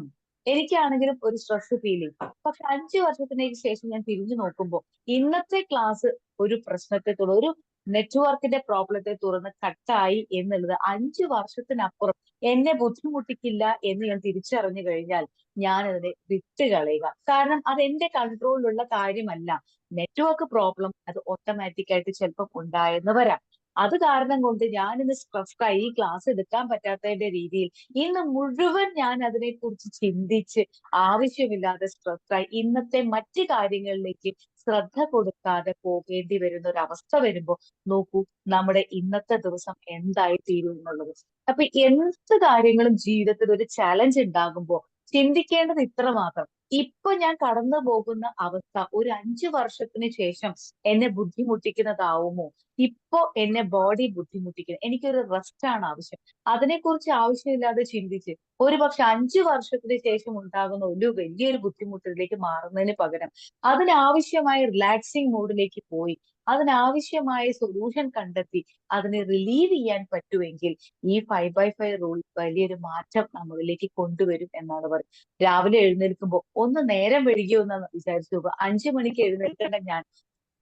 എനിക്കാണെങ്കിലും ഒരു സ്ട്രെസ് ഫീൽ ചെയ്യും. പക്ഷെ 5 വർഷത്തിന് ശേഷം ഞാൻ തിരിഞ്ഞു നോക്കുമ്പോൾ ഇന്നത്തെ ക്ലാസ് ഒരു പ്രശ്നത്തെ തുടർന്ന് ഒരു നെറ്റ്വർക്കിന്റെ പ്രോബ്ലത്തെ തുടർന്ന് കട്ടായി എന്നുള്ളത് 5 വർഷത്തിനപ്പുറം എന്നെ ബുദ്ധിമുട്ടിക്കില്ല എന്ന് ഞാൻ തിരിച്ചറിഞ്ഞു കഴിഞ്ഞാൽ ഞാൻ അതിനെ വിട്ടുകളയുക. കാരണം അത് എന്റെ കൺട്രോളിലുള്ള കാര്യമല്ല. നെറ്റ്വർക്ക് പ്രോബ്ലം അത് ഓട്ടോമാറ്റിക് ആയിട്ട് ചിലപ്പം ഉണ്ടായെന്ന് വരാം. അത് കാരണം കൊണ്ട് ഞാൻ ഇന്ന് സ്ട്രെസ്ഡായി, ഈ ക്ലാസ് എടുക്കാൻ പറ്റാത്തതിന്റെ രീതിയിൽ ഇന്ന് മുഴുവൻ ഞാൻ അതിനെക്കുറിച്ച് ചിന്തിച്ച് ആവശ്യമില്ലാതെ സ്ട്രെസ്ഡായി ഇന്നത്തെ മറ്റു കാര്യങ്ങളിലേക്ക് ശ്രദ്ധ കൊടുക്കാതെ പോകേണ്ടി വരുന്ന ഒരു അവസ്ഥ വരുമ്പോൾ നോക്കൂ, നമ്മുടെ ഇന്നത്തെ ദിവസം എന്തായി തീരും എന്നുള്ളത്. അപ്പൊ എന്ത് കാര്യങ്ങളും ജീവിതത്തിൽ ഒരു ചാലഞ്ച് ഉണ്ടാകുമ്പോൾ ചിന്തിക്കേണ്ടത് ഇത്ര മാത്രം: ഇപ്പൊ ഞാൻ കടന്നു പോകുന്ന അവസ്ഥ ഒരു 5 വർഷത്തിന് ശേഷം എന്നെ ബുദ്ധിമുട്ടിക്കുന്നതാവുമോ? ഇപ്പൊ എന്നെ ബോഡി ബുദ്ധിമുട്ടിക്കുന്നത്, എനിക്കൊരു റെസ്റ്റ് ആണ് ആവശ്യം. അതിനെക്കുറിച്ച് ആവശ്യമില്ലാതെ ചിന്തിച്ച് ഒരുപക്ഷെ 5 വർഷത്തിന് ശേഷം ഉണ്ടാകുന്ന ഒരു വലിയൊരു ബുദ്ധിമുട്ടിലേക്ക് മാറുന്നതിന് പകരം അതിനാവശ്യമായ റിലാക്സിങ് മോഡിലേക്ക് പോയി അതിനാവശ്യമായ സൊല്യൂഷൻ കണ്ടെത്തി അതിനെ റിലീവ് ചെയ്യാൻ പറ്റുമെങ്കിൽ ഈ 5x5 റൂൾ വലിയൊരു മാറ്റം നമ്മളിലേക്ക് കൊണ്ടുവരും എന്നാണ് പറയുന്നത്. രാവിലെ എഴുന്നേൽക്കുമ്പോൾ ഒന്ന് നേരം വൈകിയോ എന്ന് വിചാരിച്ചു നോക്കുക. 5 മണിക്ക് എഴുന്നേൽക്കേണ്ട ഞാൻ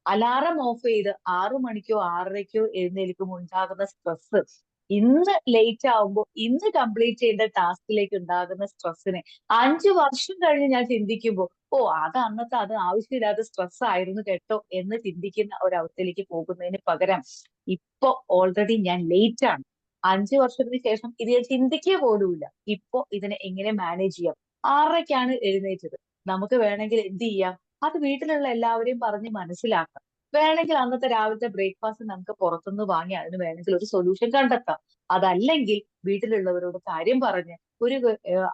അലാറം ഓഫ് ചെയ്ത് 6 മണിക്കോ 6:30ക്കോ എഴുന്നേൽക്കുമ്പോൾ ഉണ്ടാകുന്ന സ്ട്രെസ്, ഇന്ന് ലേറ്റ് ആവുമ്പോൾ ഇന്ന് കംപ്ലീറ്റ് ചെയ്യേണ്ട ടാസ്കിലേക്ക് ഉണ്ടാകുന്ന സ്ട്രെസ്സിനെ 5 വർഷം കഴിഞ്ഞ് ഞാൻ ചിന്തിക്കുമ്പോൾ ഓ, അത് ആവശ്യമില്ലാത്ത സ്ട്രെസ് ആയിരുന്നു കേട്ടോ എന്ന് ചിന്തിക്കുന്ന ഒരവസ്ഥയിലേക്ക് പോകുന്നതിന് പകരം ഇപ്പൊ ഓൾറെഡി ഞാൻ ലേറ്റ് ആണ്. 5 വർഷത്തിന് ശേഷം ഇത് ഞാൻ ചിന്തിക്കുക പോലുമില്ല. ഇപ്പൊ ഇതിനെ എങ്ങനെ മാനേജ് ചെയ്യാം? 6:30ക്കാണ് എഴുന്നേറ്റത്. നമുക്ക് വേണമെങ്കിൽ എന്ത് ചെയ്യാം? അത് വീട്ടിലുള്ള എല്ലാവരെയും പറഞ്ഞ് മനസ്സിലാക്കാം. വേണമെങ്കിൽ അന്നത്തെ രാവിലത്തെ ബ്രേക്ക്ഫാസ്റ്റ് നമുക്ക് പുറത്തുനിന്ന് വാങ്ങി അതിന് വേണമെങ്കിൽ ഒരു സൊല്യൂഷൻ കണ്ടെത്താം. അതല്ലെങ്കിൽ വീട്ടിലുള്ളവരോട് കാര്യം പറഞ്ഞ്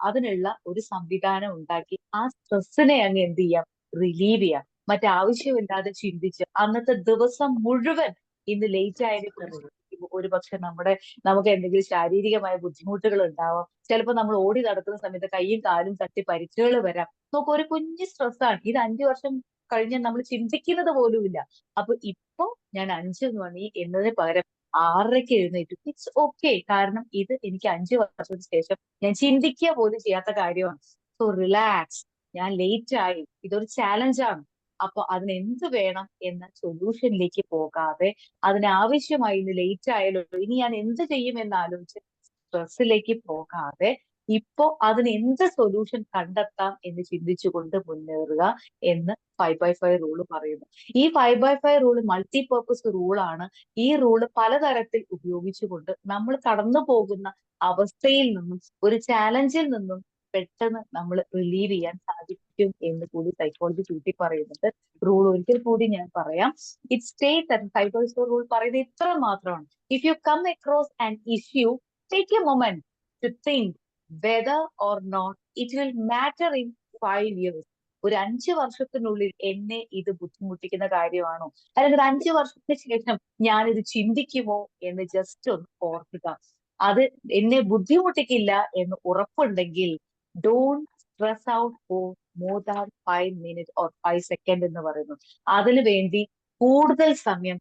അതിനുള്ള ഒരു സംവിധാനം ഉണ്ടാക്കി ആ സ്ട്രെസ്സിനെ അങ്ങ് എന്ത് ചെയ്യാം, റിലീവ് ചെയ്യാം. മറ്റാവശ്യമില്ലാതെ ചിന്തിച്ച് അന്നത്തെ ദിവസം മുഴുവൻ ഇന്ന് ലേറ്റ് ആയതിന് പിറകെ ഒരു പക്ഷെ നമുക്ക് എന്തെങ്കിലും ശാരീരികമായ ബുദ്ധിമുട്ടുകൾ ഉണ്ടാവാം. ചിലപ്പോൾ നമ്മൾ ഓടി നടക്കുന്ന സമയത്ത് കൈയും കാലും തട്ടി പരിക്കുകൾ വരാം. നോക്കൂ, ഒരു കുഞ്ഞു സ്ട്രെസ്സാണ് ഇത്. 5 വർഷം കഴിഞ്ഞ് നമ്മൾ ചിന്തിക്കുന്നത് പോലുമില്ല. അപ്പൊ ഇപ്പൊ ഞാൻ 5 മണി എന്നതിന് പകരം 6:30 എഴുന്നേറ്റു. It's okay. കാരണം ഇത് എനിക്ക് 5 വർഷത്തിന് ശേഷം ഞാൻ ചിന്തിക്കുക പോലും ചെയ്യാത്ത കാര്യമാണ്. So relax. ഞാൻ ലേറ്റ് ആയി, ഇതൊരു ചാലഞ്ചാണ്. അപ്പൊ അതിന് എന്ത് വേണം എന്ന സൊല്യൂഷനിലേക്ക് പോകാതെ, അതിനാവശ്യമായി ഇന്ന് ലേറ്റ് ആയാലോ ഇനി ഞാൻ എന്ത് ചെയ്യും എന്ന് ആലോചിച്ച് സ്ട്രെസ്സിലേക്ക് പോകാതെ ഇപ്പോ അതിന് എന്ത് സൊല്യൂഷൻ കണ്ടെത്താം എന്ന് ചിന്തിച്ചുകൊണ്ട് മുന്നേറുക എന്ന് 5x5 റൂള് പറയുന്നു. ഈ 5x5 റൂള് മൾട്ടി പർപ്പസ് റൂളാണ്. ഈ റൂള് പലതരത്തിൽ ഉപയോഗിച്ചുകൊണ്ട് നമ്മൾ കടന്നു പോകുന്ന അവസ്ഥയിൽ നിന്നും ഒരു ചാലഞ്ചിൽ നിന്നും പെട്ടെന്ന് നമ്മൾ റിലീവ് ചെയ്യാൻ സാധിക്കും എന്ന് കൂടി സൈക്കോളജി ചൂണ്ടി പറയുന്നുണ്ട്. റൂൾ ഒരിക്കൽ കൂടി ഞാൻ പറയാം. It state that 5x4 rule പറയുന്നത് ഇത്ര മാത്രമാണ്. If you come across an issue, take a moment to think whether or not it will matter in 5 years. ഒരു 5 വർഷത്തിനുള്ളിൽ എന്നെ ഇത് ബുദ്ധിമുട്ടിക്കുന്ന കാര്യമാണോ, അല്ലെങ്കിൽ 5 വർഷത്തിന് ശേഷം ഞാനിത് ചിന്തിക്കുമോ എന്ന് ജസ്റ്റ് ഒന്ന് ഓർക്കുക. അത് എന്നെ ബുദ്ധിമുട്ടിക്കില്ല എന്ന് ഉറപ്പുണ്ടെങ്കിൽ don't stress out for more than 5 minutes or 5 seconds എന്ന് പറയുന്നു. അതിനു വേണ്ടി കൂടുതൽ സമയം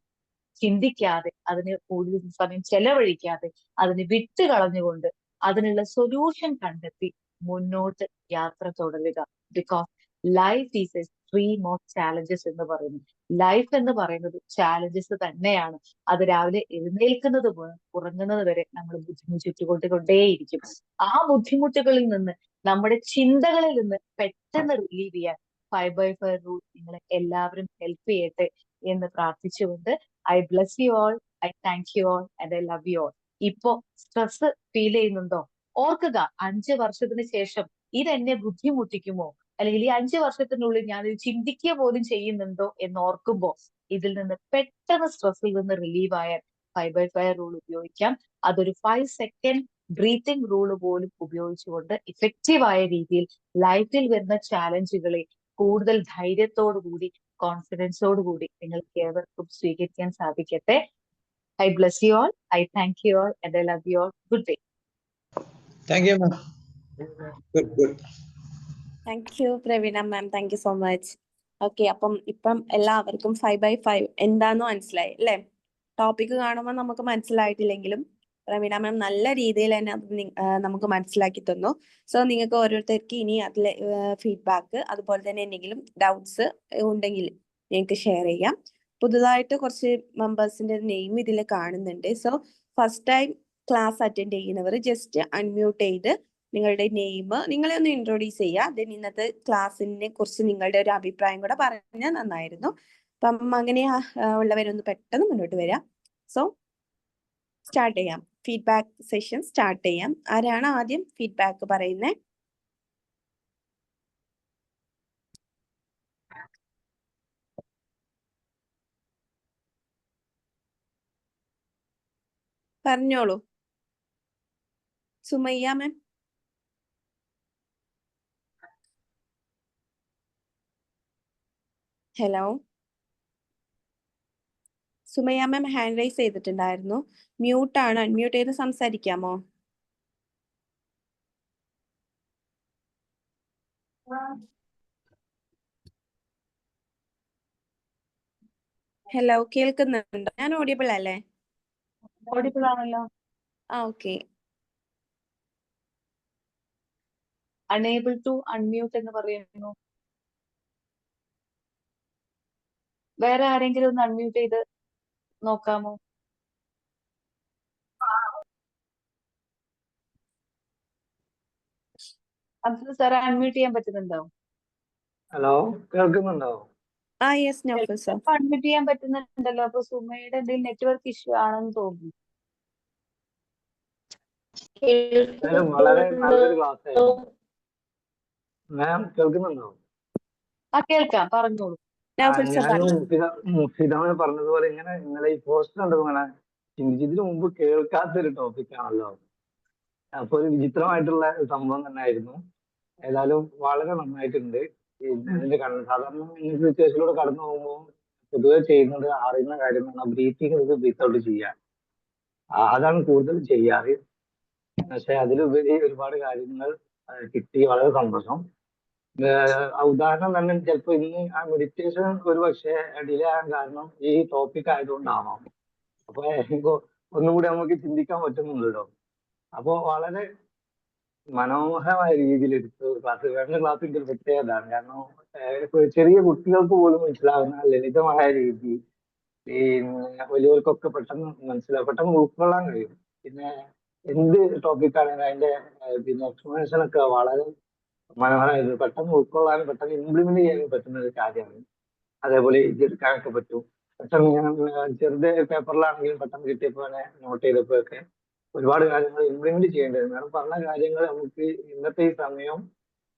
ചിന്തിക്കാതെ, അതിന് കൂടുതൽ സമയം ചെലവഴിക്കാതെ, അതിന് വിട്ട് കളഞ്ഞുകൊണ്ട് അതിനുള്ള സൊല്യൂഷൻ കണ്ടെത്തി മുന്നോട്ട് യാത്ര തുടരുക. Because life is A stream of challenges എന്ന് പറയുന്നു. ലൈഫ് എന്ന് പറയുന്നത് ചാലഞ്ചസ് തന്നെയാണ്. അത് രാവിലെ എഴുന്നേൽക്കുന്നത് മുതൽ ഉറങ്ങുന്നത് വരെ നമ്മൾ ബുദ്ധിമുട്ടിക്കൊണ്ടേയിരിക്കും. ആ ബുദ്ധിമുട്ടുകളിൽ നിന്ന്, നമ്മുടെ ചിന്തകളിൽ നിന്ന് പെട്ടെന്ന് റിലീവ് ചെയ്യാൻ 5x5 റൂൾ നിങ്ങളെ എല്ലാവരും ഹെൽപ്പ് ചെയ്യട്ടെ എന്ന് പ്രാർത്ഥിച്ചുകൊണ്ട് I bless you all, I thank you all and I love you all. ഇപ്പോ സ്ട്രെസ് ഫീൽ ചെയ്യുന്നുണ്ടോ? ഓർക്കുക, 5 വർഷത്തിന് ശേഷം ഇതെന്നെ ബുദ്ധിമുട്ടിക്കുമോ, അല്ലെങ്കിൽ ഈ 5 വർഷത്തിനുള്ളിൽ ഞാൻ ഇത് ചിന്തിക്കുക പോലും ചെയ്യുന്നുണ്ടോ എന്ന് ഓർക്കുമ്പോ ഇതിൽ നിന്ന് പെട്ടെന്ന് സ്ട്രെസ്സിൽ നിന്ന് റിലീവ് ആയാൽ 5x5 റൂൾ ഉപയോഗിക്കാം. അതൊരു 5 സെക്കൻഡ് ബ്രീത്തിങ് റൂള് പോലും ഉപയോഗിച്ചുകൊണ്ട് ഇഫക്റ്റീവായ രീതിയിൽ ലൈഫിൽ വരുന്ന ചാലഞ്ചുകളെ കൂടുതൽ ധൈര്യത്തോടു കൂടി, കോൺഫിഡൻസോടു കൂടി നിങ്ങൾക്ക് ഏവർക്കും സ്വീകരിക്കാൻ സാധിക്കട്ടെ. I bless you all. I thank you all and I love you all. Good day. Thank you, ma'am. Good. Thank you Praveena ma'am, thank you so much. Okay, അപ്പം ഇപ്പം എല്ലാവർക്കും 5x5 എന്താന്ന് മനസ്സിലായി അല്ലേ? ടോപ്പിക് കാണുമ്പോൾ നമുക്ക് മനസ്സിലായിട്ടില്ലെങ്കിലും പ്രവീണ മാം നല്ല രീതിയിൽ തന്നെ അത് നമുക്ക് മനസ്സിലാക്കി തന്നു. സോ നിങ്ങൾക്ക് ഓരോരുത്തർക്ക് ഇനി അതിലെ ഫീഡ്ബാക്ക്, അതുപോലെ തന്നെ എന്തെങ്കിലും ഡൗട്ട്സ് ഉണ്ടെങ്കിൽ നിങ്ങൾക്ക് ഷെയർ ചെയ്യാം. പുതുതായിട്ട് കുറച്ച് മെമ്പേഴ്സിന്റെ നെയിം ഇതിൽ കാണുന്നുണ്ട്. So first time class attend ചെയ്യുന്നവർ ജസ്റ്റ് അൺമ്യൂട്ട് ചെയ്ത് നിങ്ങളുടെ നെയിം, നിങ്ങളെ ഒന്ന് ഇൻട്രൊഡ്യൂസ് ചെയ്യുക. ദെൻ ഇന്നത്തെ ക്ലാസ്സിനെ കുറിച്ച് നിങ്ങളുടെ ഒരു അഭിപ്രായം കൂടെ പറഞ്ഞാൽ നന്നായിരുന്നു. അപ്പം അങ്ങനെ ഉള്ളവരൊന്ന് പെട്ടെന്ന് മുന്നോട്ട് വരാം. സോ സ്റ്റാർട്ട് ചെയ്യാം, ഫീഡ്ബാക്ക് സെഷൻ സ്റ്റാർട്ട് ചെയ്യാം. ആരാണ് ആദ്യം ഫീഡ്ബാക്ക് പറയുന്നത്? പറഞ്ഞോളൂ. സുമയ്യ മാം. ഹലോ സുമയ്യ മാം, ഹാൻഡ് റൈസ് ചെയ്തിട്ടുണ്ടായിരുന്നു. മ്യൂട്ടാണ്, അൺമ്യൂട്ട് ചെയ്ത് സംസാരിക്കാമോ? ഹലോ, കേൾക്കുന്നുണ്ടോ? ഞാൻ ഓഡിയബിൾ അല്ലേ? ഓഡിബിൾ ആണല്ലോ. ഓക്കെ. അണേബിൾ ടു അൺമ്യൂട്ട് എന്ന് പറയുന്നു. വേറെ ആരെങ്കിലും ഒന്ന് അൺമ്യൂട്ട് ചെയ്ത് നോക്കാമോ? അബ്ദുൽ സാർ അൺമ്യൂട്ട് ചെയ്യാൻ പറ്റുന്നുണ്ടോ? ഹലോ, കേൾക്കുന്നുണ്ടോ? Yes Naufal sir. അൺമ്യൂട്ട് ചെയ്യാൻ പറ്റുന്നുണ്ടല്ലോ. അപ്പൊ സുമയുടെ എന്തെങ്കിലും നെറ്റ്വർക്ക് ഇഷ്യൂ ആണെന്ന് തോന്നുന്നു. വളരെ നല്ലൊരു ക്ലാസ് ആയിരുന്നു. മാം കേൾക്കുന്നുണ്ടോ? കേൾക്കാം, പറഞ്ഞോളൂ. നൗഫൽ സർ ഞാൻ മുഫിദാമ പറഞ്ഞതുപോലെ ഇങ്ങനെ നിങ്ങളെ ഈ പോസ്റ്റ് കണ്ടു. ചിന്തിച്ചതിന് മുമ്പ് കേൾക്കാത്തൊരു ടോപ്പിക്കാണല്ലോ. അപ്പൊ ഒരു വിചിത്രമായിട്ടുള്ള സംഭവം തന്നെ ആയിരുന്നു. ഏതായാലും വളരെ നന്നായിട്ടുണ്ട്. ഇതിന്റെ സാധാരണ ഇങ്ങനത്തെ സിറ്റുവേഷനിലൂടെ കടന്നു പോകുമ്പോൾ പൊതുവെ ചെയ്യുന്നത് അറിയുന്ന കാര്യം ബ്രീത്തിങ് ബ്രീത്ത് ഔട്ട് ചെയ്യുക. അതാണ് കൂടുതൽ ചെയ്യാറ്. പക്ഷെ അതിലുപരി ഒരുപാട് കാര്യങ്ങൾ കിട്ടി. വളരെ സന്തോഷം. ഉദാഹരണം തന്നെ ചിലപ്പോ ഇന്ന് ആ മെഡിറ്റേഷൻ ഒരു പക്ഷേ ഡിലേ ആകാൻ കാരണം ഈ ടോപ്പിക് ആയതുകൊണ്ടാവാം. അപ്പൊ ഒന്നുകൂടി നമുക്ക് ചിന്തിക്കാൻ പറ്റുന്നുണ്ടല്ലോ. അപ്പോ വളരെ മനോഹരമായ രീതിയിൽ എടുത്തു ക്ലാസ്. വേണ്ട ക്ലാസ്സിന്റെ ഒരു പ്രത്യേകതയാണ്. കാരണം ഇപ്പൊ ചെറിയ കുട്ടികൾക്ക് പോലും മനസ്സിലാവുന്ന ലളിതമായ രീതി പിന്നെ വലിയവർക്കൊക്കെ പെട്ടെന്ന് മനസ്സിലാവും, പെട്ടെന്ന് ഉൾക്കൊള്ളാൻ കഴിയും. പിന്നെ എന്ത് ടോപ്പിക്കാണെങ്കിലും അതിന്റെ പിന്നെ എക്സ്പ്ലനേഷൻ ഒക്കെ വളരെ മനോഹരമായിരുന്നു. പെട്ടെന്ന് ഉൾക്കൊള്ളാനും പെട്ടെന്ന് ഇംപ്ലിമെന്റ് ചെയ്യാനും പറ്റുന്ന ഒരു കാര്യമാണ്. അതേപോലെ എഴുതിയെടുക്കാനൊക്കെ പറ്റും. പെട്ടെന്ന് ഞാൻ ചെറുത് പേപ്പറിലാണെങ്കിലും പെട്ടെന്ന് കിട്ടിയപ്പോൾ തന്നെ നോട്ട് ചെയ്തപ്പോഴൊക്കെ ഒരുപാട് കാര്യങ്ങൾ ഇംപ്ലിമെന്റ് ചെയ്യേണ്ടത്. കാരണം പറഞ്ഞ കാര്യങ്ങൾ നമുക്ക് ഇന്നത്തെ ഈ സമയം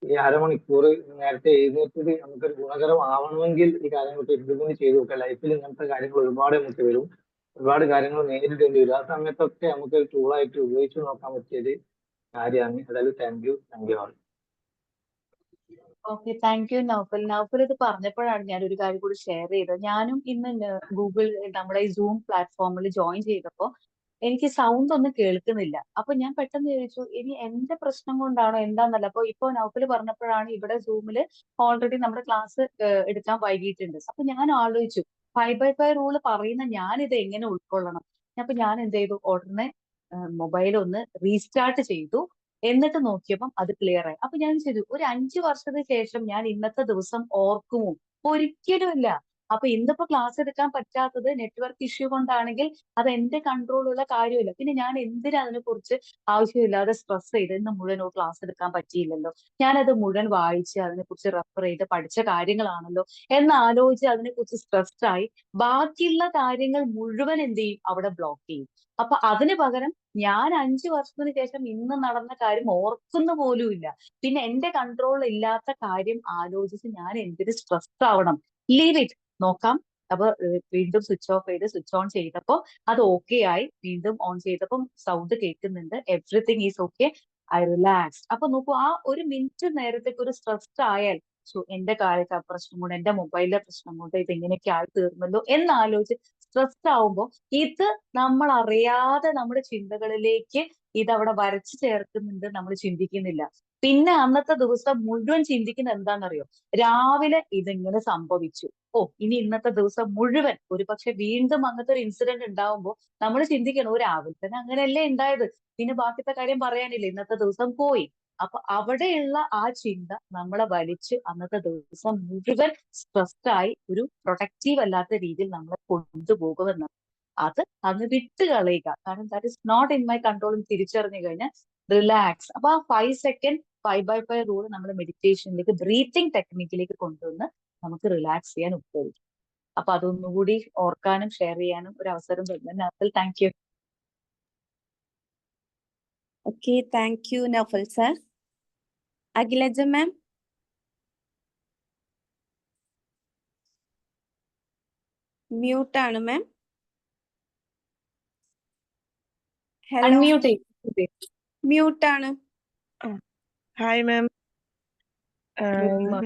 ഈ അരമണിക്കൂർ നേരത്തെ എഴുന്നേറ്റത് നമുക്കൊരു ഗുണകരമാവണമെങ്കിൽ ഈ കാര്യങ്ങളൊക്കെ ഇംപ്ലിമെന്റ് ചെയ്ത് നോക്കുക. ലൈഫിൽ ഇങ്ങനത്തെ കാര്യങ്ങൾ ഒരുപാട് നമുക്ക് വരും. ഒരുപാട് കാര്യങ്ങൾ നേരിടേണ്ടി വരും. ആ സമയത്തൊക്കെ നമുക്ക് ഒരു ടൂളായിട്ട് ഉപയോഗിച്ച് നോക്കാൻ പറ്റിയൊരു കാര്യമാണ്. ഏതായാലും thank you all. Okay, thank you Naufal. Naufal ഇത് പറഞ്ഞപ്പോഴാണ് ഞാൻ ഒരു കാര്യം കൂടി ഷെയർ ചെയ്തത്. ഞാനും ഇന്ന് ഗൂഗിൾ നമ്മുടെ ഈ സൂം പ്ലാറ്റ്ഫോമിൽ ജോയിൻ ചെയ്തപ്പോൾ എനിക്ക് സൗണ്ട് ഒന്നും കേൾക്കുന്നില്ല. അപ്പൊ ഞാൻ പെട്ടെന്ന് ചോദിച്ചു ഇനി എന്റെ പ്രശ്നം കൊണ്ടാണോ എന്താന്നല്ല. അപ്പൊ ഇപ്പൊ നൗഫൽ പറഞ്ഞപ്പോഴാണ് ഇവിടെ സൂമിൽ ഓൾറെഡി നമ്മുടെ ക്ലാസ് എടുക്കാൻ വൈകിട്ടുണ്ട്. അപ്പൊ ഞാൻ ആലോചിച്ചു 5/5 റൂള് പറയുന്ന ഞാൻ ഇത് എങ്ങനെ ഉൾക്കൊള്ളണം. അപ്പൊ ഞാൻ എന്ത് ചെയ്തു, ഉടനെ മൊബൈൽ ഒന്ന് റീസ്റ്റാർട്ട് ചെയ്തു. എന്നിട്ട് നോക്കിയപ്പം അത് ക്ലിയർ ആയി. അപ്പൊ ഞാൻ ചെയ്തു, ഒരു 5 വർഷത്തിന് ശേഷം ഞാൻ ഇന്നത്തെ ദിവസം ഓർക്കുമോ? ഒരിക്കലും ഇല്ല. അപ്പൊ ഇന്നിപ്പോ ക്ലാസ് എടുക്കാൻ പറ്റാത്തത് നെറ്റ്വർക്ക് ഇഷ്യൂ കൊണ്ടാണെങ്കിൽ അത് എന്റെ കൺട്രോളുള്ള കാര്യമില്ല. പിന്നെ ഞാൻ എന്തിനാ അതിനെ കുറിച്ച് ആവശ്യമില്ലാതെ സ്ട്രെസ് ചെയ്ത് ഇന്ന് മുഴുവൻ ക്ലാസ് എടുക്കാൻ പറ്റിയില്ലല്ലോ, ഞാനത് മുഴുവൻ വായിച്ച് അതിനെക്കുറിച്ച് റെഫർ ചെയ്ത് പഠിച്ച കാര്യങ്ങളാണല്ലോ എന്ന് ആലോചിച്ച് അതിനെക്കുറിച്ച് സ്ട്രെസ്ഡ് ആയി ബാക്കിയുള്ള കാര്യങ്ങൾ മുഴുവൻ എന്ത് ചെയ്യും, അവിടെ ബ്ലോക്ക് ചെയ്യും. അപ്പൊ അതിന് പകരം ഞാൻ 5 വർഷത്തിന് ശേഷം ഇന്ന് നടന്ന കാര്യം ഓർക്കുന്ന പോലും ഇല്ല. പിന്നെ എന്റെ കൺട്രോൾ ഇല്ലാത്ത കാര്യം ആലോചിച്ച് ഞാൻ എന്തിന് സ്ട്രെസ്ഡ് ആവണം? Leave it. നോക്കാം. അപ്പൊ വീണ്ടും സ്വിച്ച് ഓഫ് ചെയ്ത് സ്വിച്ച് ഓൺ ചെയ്തപ്പോ അത് ഓക്കെ ആയി. വീണ്ടും ഓൺ ചെയ്തപ്പം സൗണ്ട് കേൾക്കുന്നുണ്ട്. Everything is okay. I relax. അപ്പൊ നോക്കൂ, ആ ഒരു മിനിറ്റ് നേരത്തേക്ക് ഒരു സ്ട്രെസ്ഡ് ആയാൽ എന്റെ കാര്യത്തെ പ്രശ്നം കൊണ്ട്, എന്റെ മൊബൈലിലെ പ്രശ്നം കൊണ്ട് ഇത് ഇങ്ങനെയൊക്കെ ആയി തീർന്നല്ലോ എന്നാലോചിച്ച് സ്ട്രെസ്ഡ് ആവുമ്പോ ഇത് നമ്മൾ അറിയാതെ നമ്മുടെ ചിന്തകളിലേക്ക് ഇതവിടെ വരച്ചു ചേർക്കുന്നുണ്ട്, നമ്മൾ ചിന്തിക്കുന്നില്ല. പിന്നെ അന്നത്തെ ദിവസം മുഴുവൻ ചിന്തിക്കുന്ന എന്താണെന്നറിയോ? രാവിലെ ഇതിങ്ങനെ സംഭവിച്ചു, ഇനി ഇന്നത്തെ ദിവസം മുഴുവൻ ഒരു പക്ഷെ വീണ്ടും അങ്ങനത്തെ ഒരു ഇൻസിഡന്റ് ഉണ്ടാവുമ്പോൾ നമ്മൾ ചിന്തിക്കണം, രാവിലെ തന്നെ അങ്ങനെയല്ലേ ഉണ്ടായത്, പിന്നെ ബാക്കിത്തെ കാര്യം പറയാനില്ല, ഇന്നത്തെ ദിവസം പോയി. അപ്പൊ അവിടെയുള്ള ആ ചിന്ത നമ്മളെ വലിച്ച് അന്നത്തെ ദിവസം മുഴുവൻ സ്ട്രെസ്ഡ് ആയി ഒരു പ്രൊഡക്റ്റീവ് അല്ലാത്ത രീതിയിൽ നമ്മളെ കൊണ്ടുപോകുമെന്ന്. അത് അങ്ങ് വിട്ട് കളയുക. കാരണം that is not in my control എന്ന് തിരിച്ചറിഞ്ഞു കഴിഞ്ഞാൽ റിലാക്സ്. അപ്പൊ ആ 5 സെക്കൻഡ് 5/5 റൂൾ നമ്മുടെ മെഡിറ്റേഷനിലേക്ക്, ബ്രീത്തിങ് ടെക്നിക്കിലേക്ക് കൊണ്ടുവന്ന് നമുക്ക് റിലാക്സ് ചെയ്യാൻ ഉപയോഗിക്കും. അപ്പൊ അതൊന്നുകൂടി ഓർക്കാനും ഷെയർ ചെയ്യാനും ഒരു അവസരം തരുന്നത്. Thank you. Okay, thank you Naufal sir. Akhilaja ma'am. മ്യൂട്ടാണ് മാം. ഹലോ, അൺമ്യൂട്ട് ചെയ്യും. മ്യൂട്ടാണ്. Hi ma'am.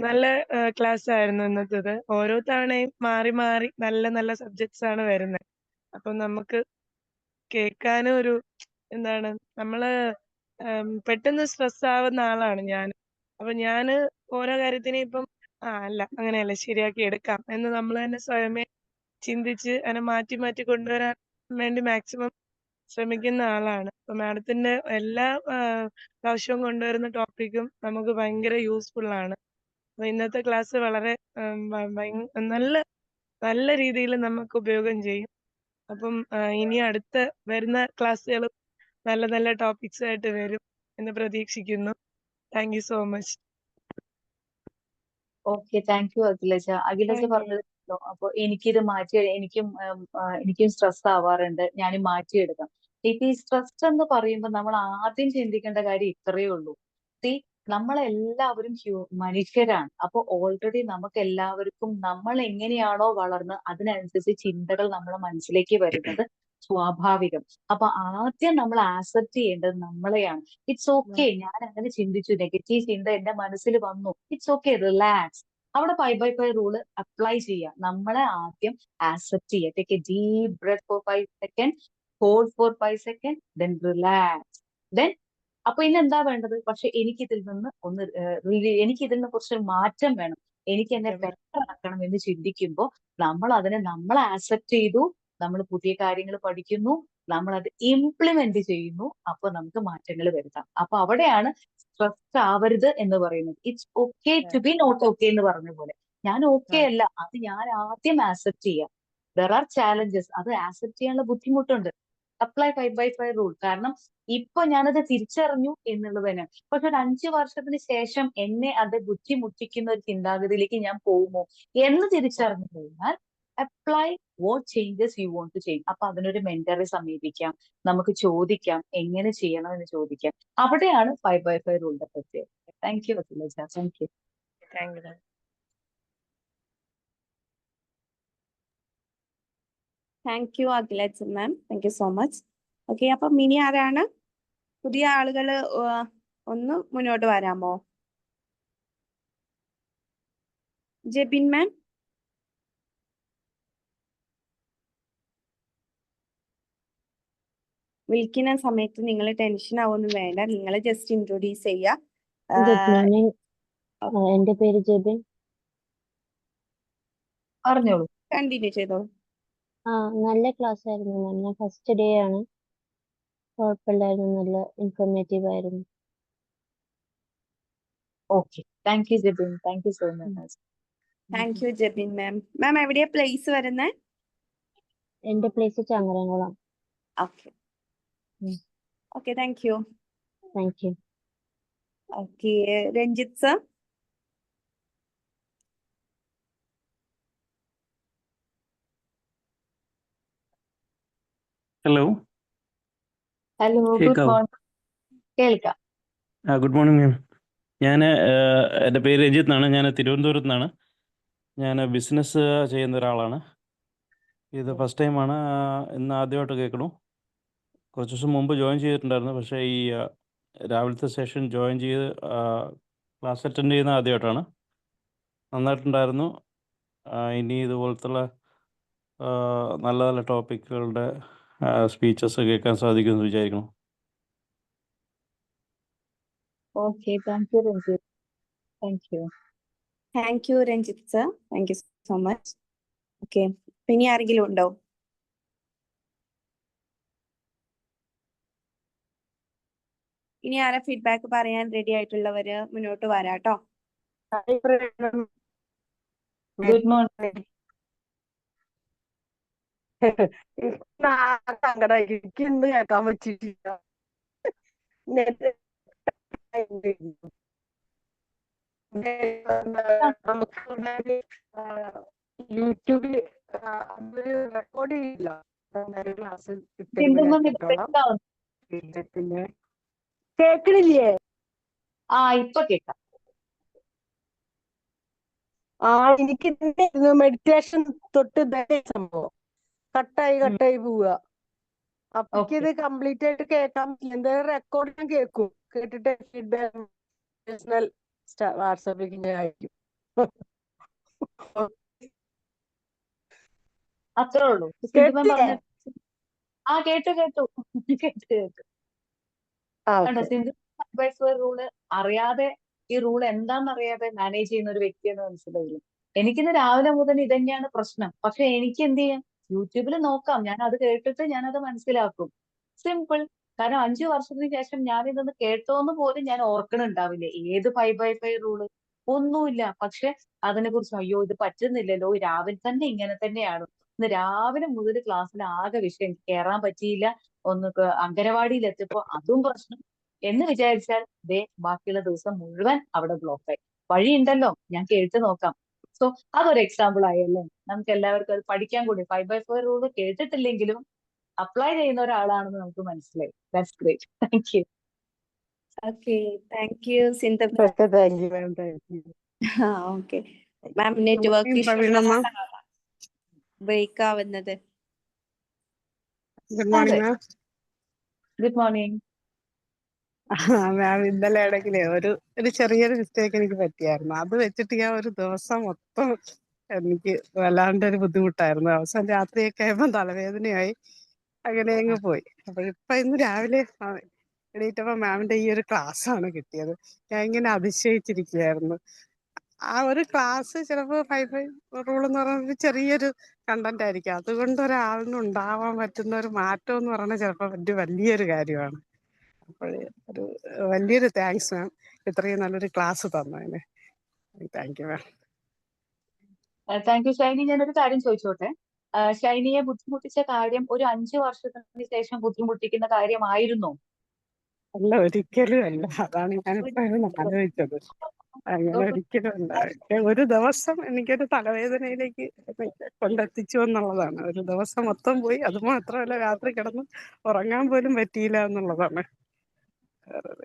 നല്ല ക്ലാസ് ആയിരുന്നു ഇന്നത്തേത്. ഓരോ തവണയും മാറി മാറി നല്ല നല്ല സബ്ജക്ട്സ് ആണ് വരുന്നത്. അപ്പം നമുക്ക് കേൾക്കാനും ഒരു എന്താണ്, നമ്മള് പെട്ടെന്ന് സ്ട്രെസ് ആവുന്ന ആളാണ് ഞാൻ. അപ്പൊ ഞാന് ഓരോ കാര്യത്തിനും ഇപ്പം അല്ല അങ്ങനെയല്ല ശരിയാക്കി എടുക്കാം എന്ന് നമ്മൾ തന്നെ സ്വയമേ ചിന്തിച്ച് അതിനെ മാറ്റി മാറ്റി കൊണ്ടുവരാൻ വേണ്ടി മാക്സിമം ശ്രമിക്കുന്ന ആളാണ്. അപ്പൊ മാഡത്തിന്റെ എല്ലാ പ്രാവശ്യവും കൊണ്ടുവരുന്ന ടോപ്പിക്കും നമുക്ക് ഭയങ്കര യൂസ്ഫുൾ ആണ്. അപ്പൊ ഇന്നത്തെ ക്ലാസ് വളരെ നല്ല നല്ല രീതിയിൽ നമുക്ക് ഉപയോഗം ചെയ്യും. അപ്പം ഇനി അടുത്ത വരുന്ന ക്ലാസ്സുകളും നല്ല നല്ല ടോപ്പിക്സ് ആയിട്ട് വരും എന്ന് പ്രതീക്ഷിക്കുന്നു. Thank you so much. Okay, thank you Akhilaja. Akhilaja പറഞ്ഞത് അപ്പൊ എനിക്കിത് മാറ്റി, എനിക്കും സ്ട്രെസ് ആവാറുണ്ട്, ഞാനും മാറ്റിയെടുക്കാം. ഇപ്പൊ ഈ സ്ട്രെസ് എന്ന് പറയുമ്പോൾ നമ്മൾ ആദ്യം ചിന്തിക്കേണ്ട കാര്യം ഇത്രയേ ഉള്ളൂ. നമ്മളെല്ലാവരും മനുഷ്യരാണ്. അപ്പൊ ഓൾറെഡി നമുക്ക് എല്ലാവർക്കും നമ്മൾ എങ്ങനെയാണോ വളർന്ന് അതിനനുസരിച്ച് ചിന്തകൾ നമ്മുടെ മനസ്സിലേക്ക് വരുന്നത്. സ്വാഭാവികം. അപ്പൊ ആദ്യം നമ്മൾ ആക്സെപ്റ്റ് ചെയ്യേണ്ടത് നമ്മളെയാണ്. ഇറ്റ്സ് ഓക്കെ, ഞാൻ അങ്ങനെ ചിന്തിച്ചു, നെഗറ്റീവ് ചിന്ത എന്റെ മനസ്സിൽ വന്നു, ഇറ്റ്സ് ഓക്കെ, റിലാക്സ്. അവിടെ 5/5 റൂള് അപ്ലൈ ചെയ്യാം. നമ്മളെ ആദ്യം ആക്സെപ്റ്റ് ചെയ്യുക. Take a deep breath for 5 second, hold for 5 second, then relax. Then അപ്പൊ ഇനി എന്താ വേണ്ടത്? പക്ഷെ എനിക്കിതിൽ നിന്ന് എനിക്കിതിൽ നിന്ന് കുറച്ച് മാറ്റം വേണം, എനിക്ക് എന്നെ ബെറ്റർ ആക്കണം എന്ന് ചിന്തിക്കുമ്പോൾ നമ്മളെ ആക്സെപ്റ്റ് ചെയ്തു, നമ്മൾ പുതിയ കാര്യങ്ങൾ പഠിക്കുന്നു, നമ്മൾ അത് ഇംപ്ലിമെന്റ് ചെയ്യുന്നു. അപ്പൊ നമുക്ക് മാറ്റങ്ങൾ വരുത്താം. അപ്പൊ അവിടെയാണ് സ്ട്രെസ് ആവരുത് എന്ന് പറയുന്നത്. It's okay to be not okay എന്ന് പറഞ്ഞ പോലെ, ഞാൻ ഓക്കെ അല്ല, അത് ഞാൻ ആദ്യം ആക്സെപ്റ്റ് ചെയ്യാം. ദർ ആർ ചാലഞ്ചസ്, അത് ആക്സെപ്റ്റ് ചെയ്യാനുള്ള ബുദ്ധിമുട്ടുണ്ട്. Apply 5/5 rule. കാരണം ഇപ്പൊ ഞാനത് തിരിച്ചറിഞ്ഞു എന്നുള്ളത് തന്നെയാണ്. പക്ഷെ ഒരു 5 വർഷത്തിന് ശേഷം എന്നെ അത് ബുദ്ധിമുട്ടിക്കുന്ന ഒരു ചിന്താഗതിയിലേക്ക് ഞാൻ പോകുമോ എന്ന് തിരിച്ചറിഞ്ഞു കഴിഞ്ഞാൽ apply what changes you want to change. അപ്പൊ അതിനൊരു മെന്ററെ സമീപിക്കാം, നമുക്ക് ചോദിക്കാം എങ്ങനെ ചെയ്യണം എന്ന് ചോദിക്കാം. അവിടെയാണ് 5/5 റൂളിന്റെ പ്രത്യേകത. Thank you Akhilaja. Thank you. Thank you. Thank you Akhilaja ma'am, thank you so much. Okay, അപ്പം ഇനി ആരാണ് പുതിയ ആളുകള് ഒന്ന് മുന്നോട്ട് വരാമോ? ജെബിൻ മാം. വിളിക്കുന്ന സമയത്ത് നിങ്ങൾ ടെൻഷൻ ആവൊന്നും വേണ്ട, നിങ്ങൾ ജസ്റ്റ് ഇൻട്രൊഡ്യൂസ് ചെയ്യുക. ഗുഡ് മോർണിംഗ്, എന്റെ പേര് ജെബിൻ. പറഞ്ഞോളൂ. കണ്ടിന്യൂ ചെയ്തോളൂ. നല്ല ക്ലാസ് ആയിരുന്നു മാം. ഞാൻ ഫസ്റ്റ് ഡേ ആണ്, കുഴപ്പമില്ലായിരുന്നു, നല്ല ഇൻഫോർമേറ്റീവ് ആയിരുന്നു. Okay, thank you Jebin, thank you so much. Thank you Jebin ma'am. Ma'am എവിടെയാ പ്ലേസ് വരുന്നത്? എന്റെ place Changaramkulam. Okay okay, thank you. Thank you. Okay, Ranjith sir. Hello, hello, good കേൾക്കാവോ? മോർണിംഗ്. കേൾക്കാം. Good morning ma'am. എൻ്റെ പേര് രഞ്ജിത്ത് എന്നാണ്. ഞാൻ തിരുവനന്തപുരത്ത് നിന്നാണ്. ഞാൻ ബിസിനസ് ചെയ്യുന്ന ഒരാളാണ്. ഇത് ഫസ്റ്റ് ടൈമാണ്, ഇന്ന് ആദ്യമായിട്ട് കേൾക്കണു. കുറച്ച് ദിവസം മുമ്പ് ജോയിൻ ചെയ്തിട്ടുണ്ടായിരുന്നു, പക്ഷേ ഈ രാവിലത്തെ സെഷൻ ജോയിൻ ചെയ്ത് ക്ലാസ് അറ്റൻഡ് ചെയ്യുന്ന ആദ്യമായിട്ടാണ്. നന്നായിട്ടുണ്ടായിരുന്നു. ഇനി ഇതുപോലത്തുള്ള നല്ല നല്ല ടോപ്പിക്കുകളുടെ സ്പീച്ചസ് കേൾക്കാൻ സാധിക്കുമെന്ന് വിചാരിക്കണം. Okay, thank U Ranjith. Thank you. Thank U Ranjith sir, thank you so much. Okay, ഇനി ആരെങ്കിലും ഉണ്ടോ? ഇനി ആരാ ഫീഡ്ബാക്ക് പറയാൻ റെഡി ആയിട്ടുള്ളവര് മുന്നോട്ട് വരാട്ടോ. Good morning. സങ്കടമായി, എനിക്ക് ഇന്ന് കേൾക്കാൻ പറ്റിയിട്ടില്ല. നമുക്ക് യൂട്യൂബില് റെക്കോർഡ് ചെയ്യില്ല, ക്ലാസ് പിന്നെ കേക്കണില്ലേ? ഇപ്പൊ കേൾക്കാം. എനിക്ക് മെഡിറ്റേഷൻ തൊട്ട് സംഭവം കട്ടായി പോവുക. അപ്പൊ ഇത് കംപ്ലീറ്റ് ആയിട്ട് കേൾക്കാൻ പറ്റില്ല. എന്തായാലും റെക്കോർഡ് ഞാൻ കേൾക്കും, കേട്ടിട്ട് ഫീഡ്ബാക്ക് പേഴ്സണൽ വാട്സാപ്പിലേക്ക് ഞാൻ അയക്കും. അത്രേ ഉള്ളൂ. കേട്ടില്ലേ? കേട്ടു കേട്ടു കേട്ടു. സിന്ധു 5/5 റൂള് അറിയാതെ, ഈ റൂൾ എന്താണെന്നറിയാതെ മാനേജ് ചെയ്യുന്ന ഒരു വ്യക്തിയെന്ന് മനസ്സിലായില്ല. എനിക്കിന്ന് രാവിലെ മുതൽ ഇതന്നെയാണ് പ്രശ്നം. പക്ഷെ എനിക്ക് എന്ത് ചെയ്യാം? യൂട്യൂബിൽ നോക്കാം, ഞാൻ അത് കേട്ടിട്ട് ഞാനത് മനസ്സിലാക്കും. സിമ്പിൾ. കാരണം 5 വർഷത്തിന് ശേഷം ഞാൻ ഇതൊന്ന് കേട്ടോന്ന് പോലും ഞാൻ ഓർക്കണുണ്ടാവില്ല. ഏത് 5/5 റൂള്? ഒന്നുമില്ല. പക്ഷെ അതിനെ കുറിച്ച് അയ്യോ ഇത് പറ്റുന്നില്ലല്ലോ, രാവിലെ തന്നെ ഇങ്ങനെ തന്നെയാണ്. ഇന്ന് രാവിലെ മുതൽ ക്ലാസ്സിൽ ആകെ വിഷയം, എനിക്ക് കയറാൻ പറ്റിയില്ല. അംഗനവാടിയിൽ എത്തിയപ്പോ അതും പ്രശ്നം എന്ന് വിചാരിച്ചാൽ ബാക്കിയുള്ള ദിവസം മുഴുവൻ അവിടെ ബ്ലോക്കായി. വഴിയുണ്ടല്ലോ, ഞാൻ കേട്ട് നോക്കാം. സോ അതൊരു എക്സാമ്പിൾ ആയല്ലേ. നമുക്ക് എല്ലാവർക്കും അത് പഠിക്കാൻ കൂടി. 5/5 റൂൾ കേട്ടിട്ടില്ലെങ്കിലും അപ്ലൈ ചെയ്യുന്ന ഒരാളാണെന്ന് നമുക്ക് മനസ്സിലായി. That's great. Thank you. Okay, thank you Sindhu. Thank you ma'am, thank you. Okay ma'am, network break ആവുന്നത്. ഗുഡ് അതെ, morning ma'am. Good morning. Ma'am ഇന്നലെ ഇടയ്ക്കിലെ ഒരു ചെറിയൊരു മിസ്റ്റേക്ക് എനിക്ക് പറ്റിയായിരുന്നു. അത് വെച്ചിട്ട് ഞാൻ ഒരു ദിവസം മൊത്തം എനിക്ക് വല്ലാണ്ടൊരു ബുദ്ധിമുട്ടായിരുന്നു. അവസാനം രാത്രിയൊക്കെ ആയപ്പോൾ തലവേദനയായി, അങ്ങനെ അങ്ങ് പോയി. അപ്പോൾ ഇന്ന് രാവിലെ എണീറ്റപ്പോൾ മാമിന്റെ ഈ ഒരു ക്ലാസ് ആണ് കിട്ടിയത്. ഞാൻ ഇങ്ങനെ അതിശയിച്ചിരിക്കുകയായിരുന്നു. ആ ഒരു ക്ലാസ് ചിലപ്പോൾ 5 റൂൾ എന്ന് പറയുന്നത് ചെറിയൊരു കണ്ടന്റ് ആയിരിക്കും. അതുകൊണ്ട് ഒരാളിന് ഉണ്ടാവാൻ പറ്റുന്ന ഒരു മാറ്റം എന്ന് പറയുന്നത് ചിലപ്പോൾ വലിയൊരു കാര്യമാണ്. അപ്പോൾ ഒരു വലിയൊരു താങ്ക്സ് മാം, ഇത്രയും നല്ലൊരു ക്ലാസ് തന്നതിന്. Thank you ma'am. Thank U Shiny. ഞാനൊരു കാര്യം ചോദിച്ചോട്ടെ? ഷൈനിയെ ബുദ്ധിമുട്ടിച്ച കാര്യം ഒരു 5 വർഷത്തിന് ശേഷം ബുദ്ധിമുട്ടിക്കുന്ന കാര്യമായിരുന്നോ? അല്ല, ഒരിക്കലും അല്ല. അതാണ് ഞാനിപ്പോഴും ആലോചിച്ചത്. അങ്ങനെ ഒരിക്കലും അല്ല. ഒരു ദിവസം എനിക്കൊരു തലവേദനയിലേക്ക് കൊണ്ടെത്തിച്ചു എന്നുള്ളതാണ്. ഒരു ദിവസം മൊത്തം പോയി. അത് മാത്രമല്ല, രാത്രി കിടന്ന് ഉറങ്ങാൻ പോലും പറ്റിയില്ല എന്നുള്ളതാണ്.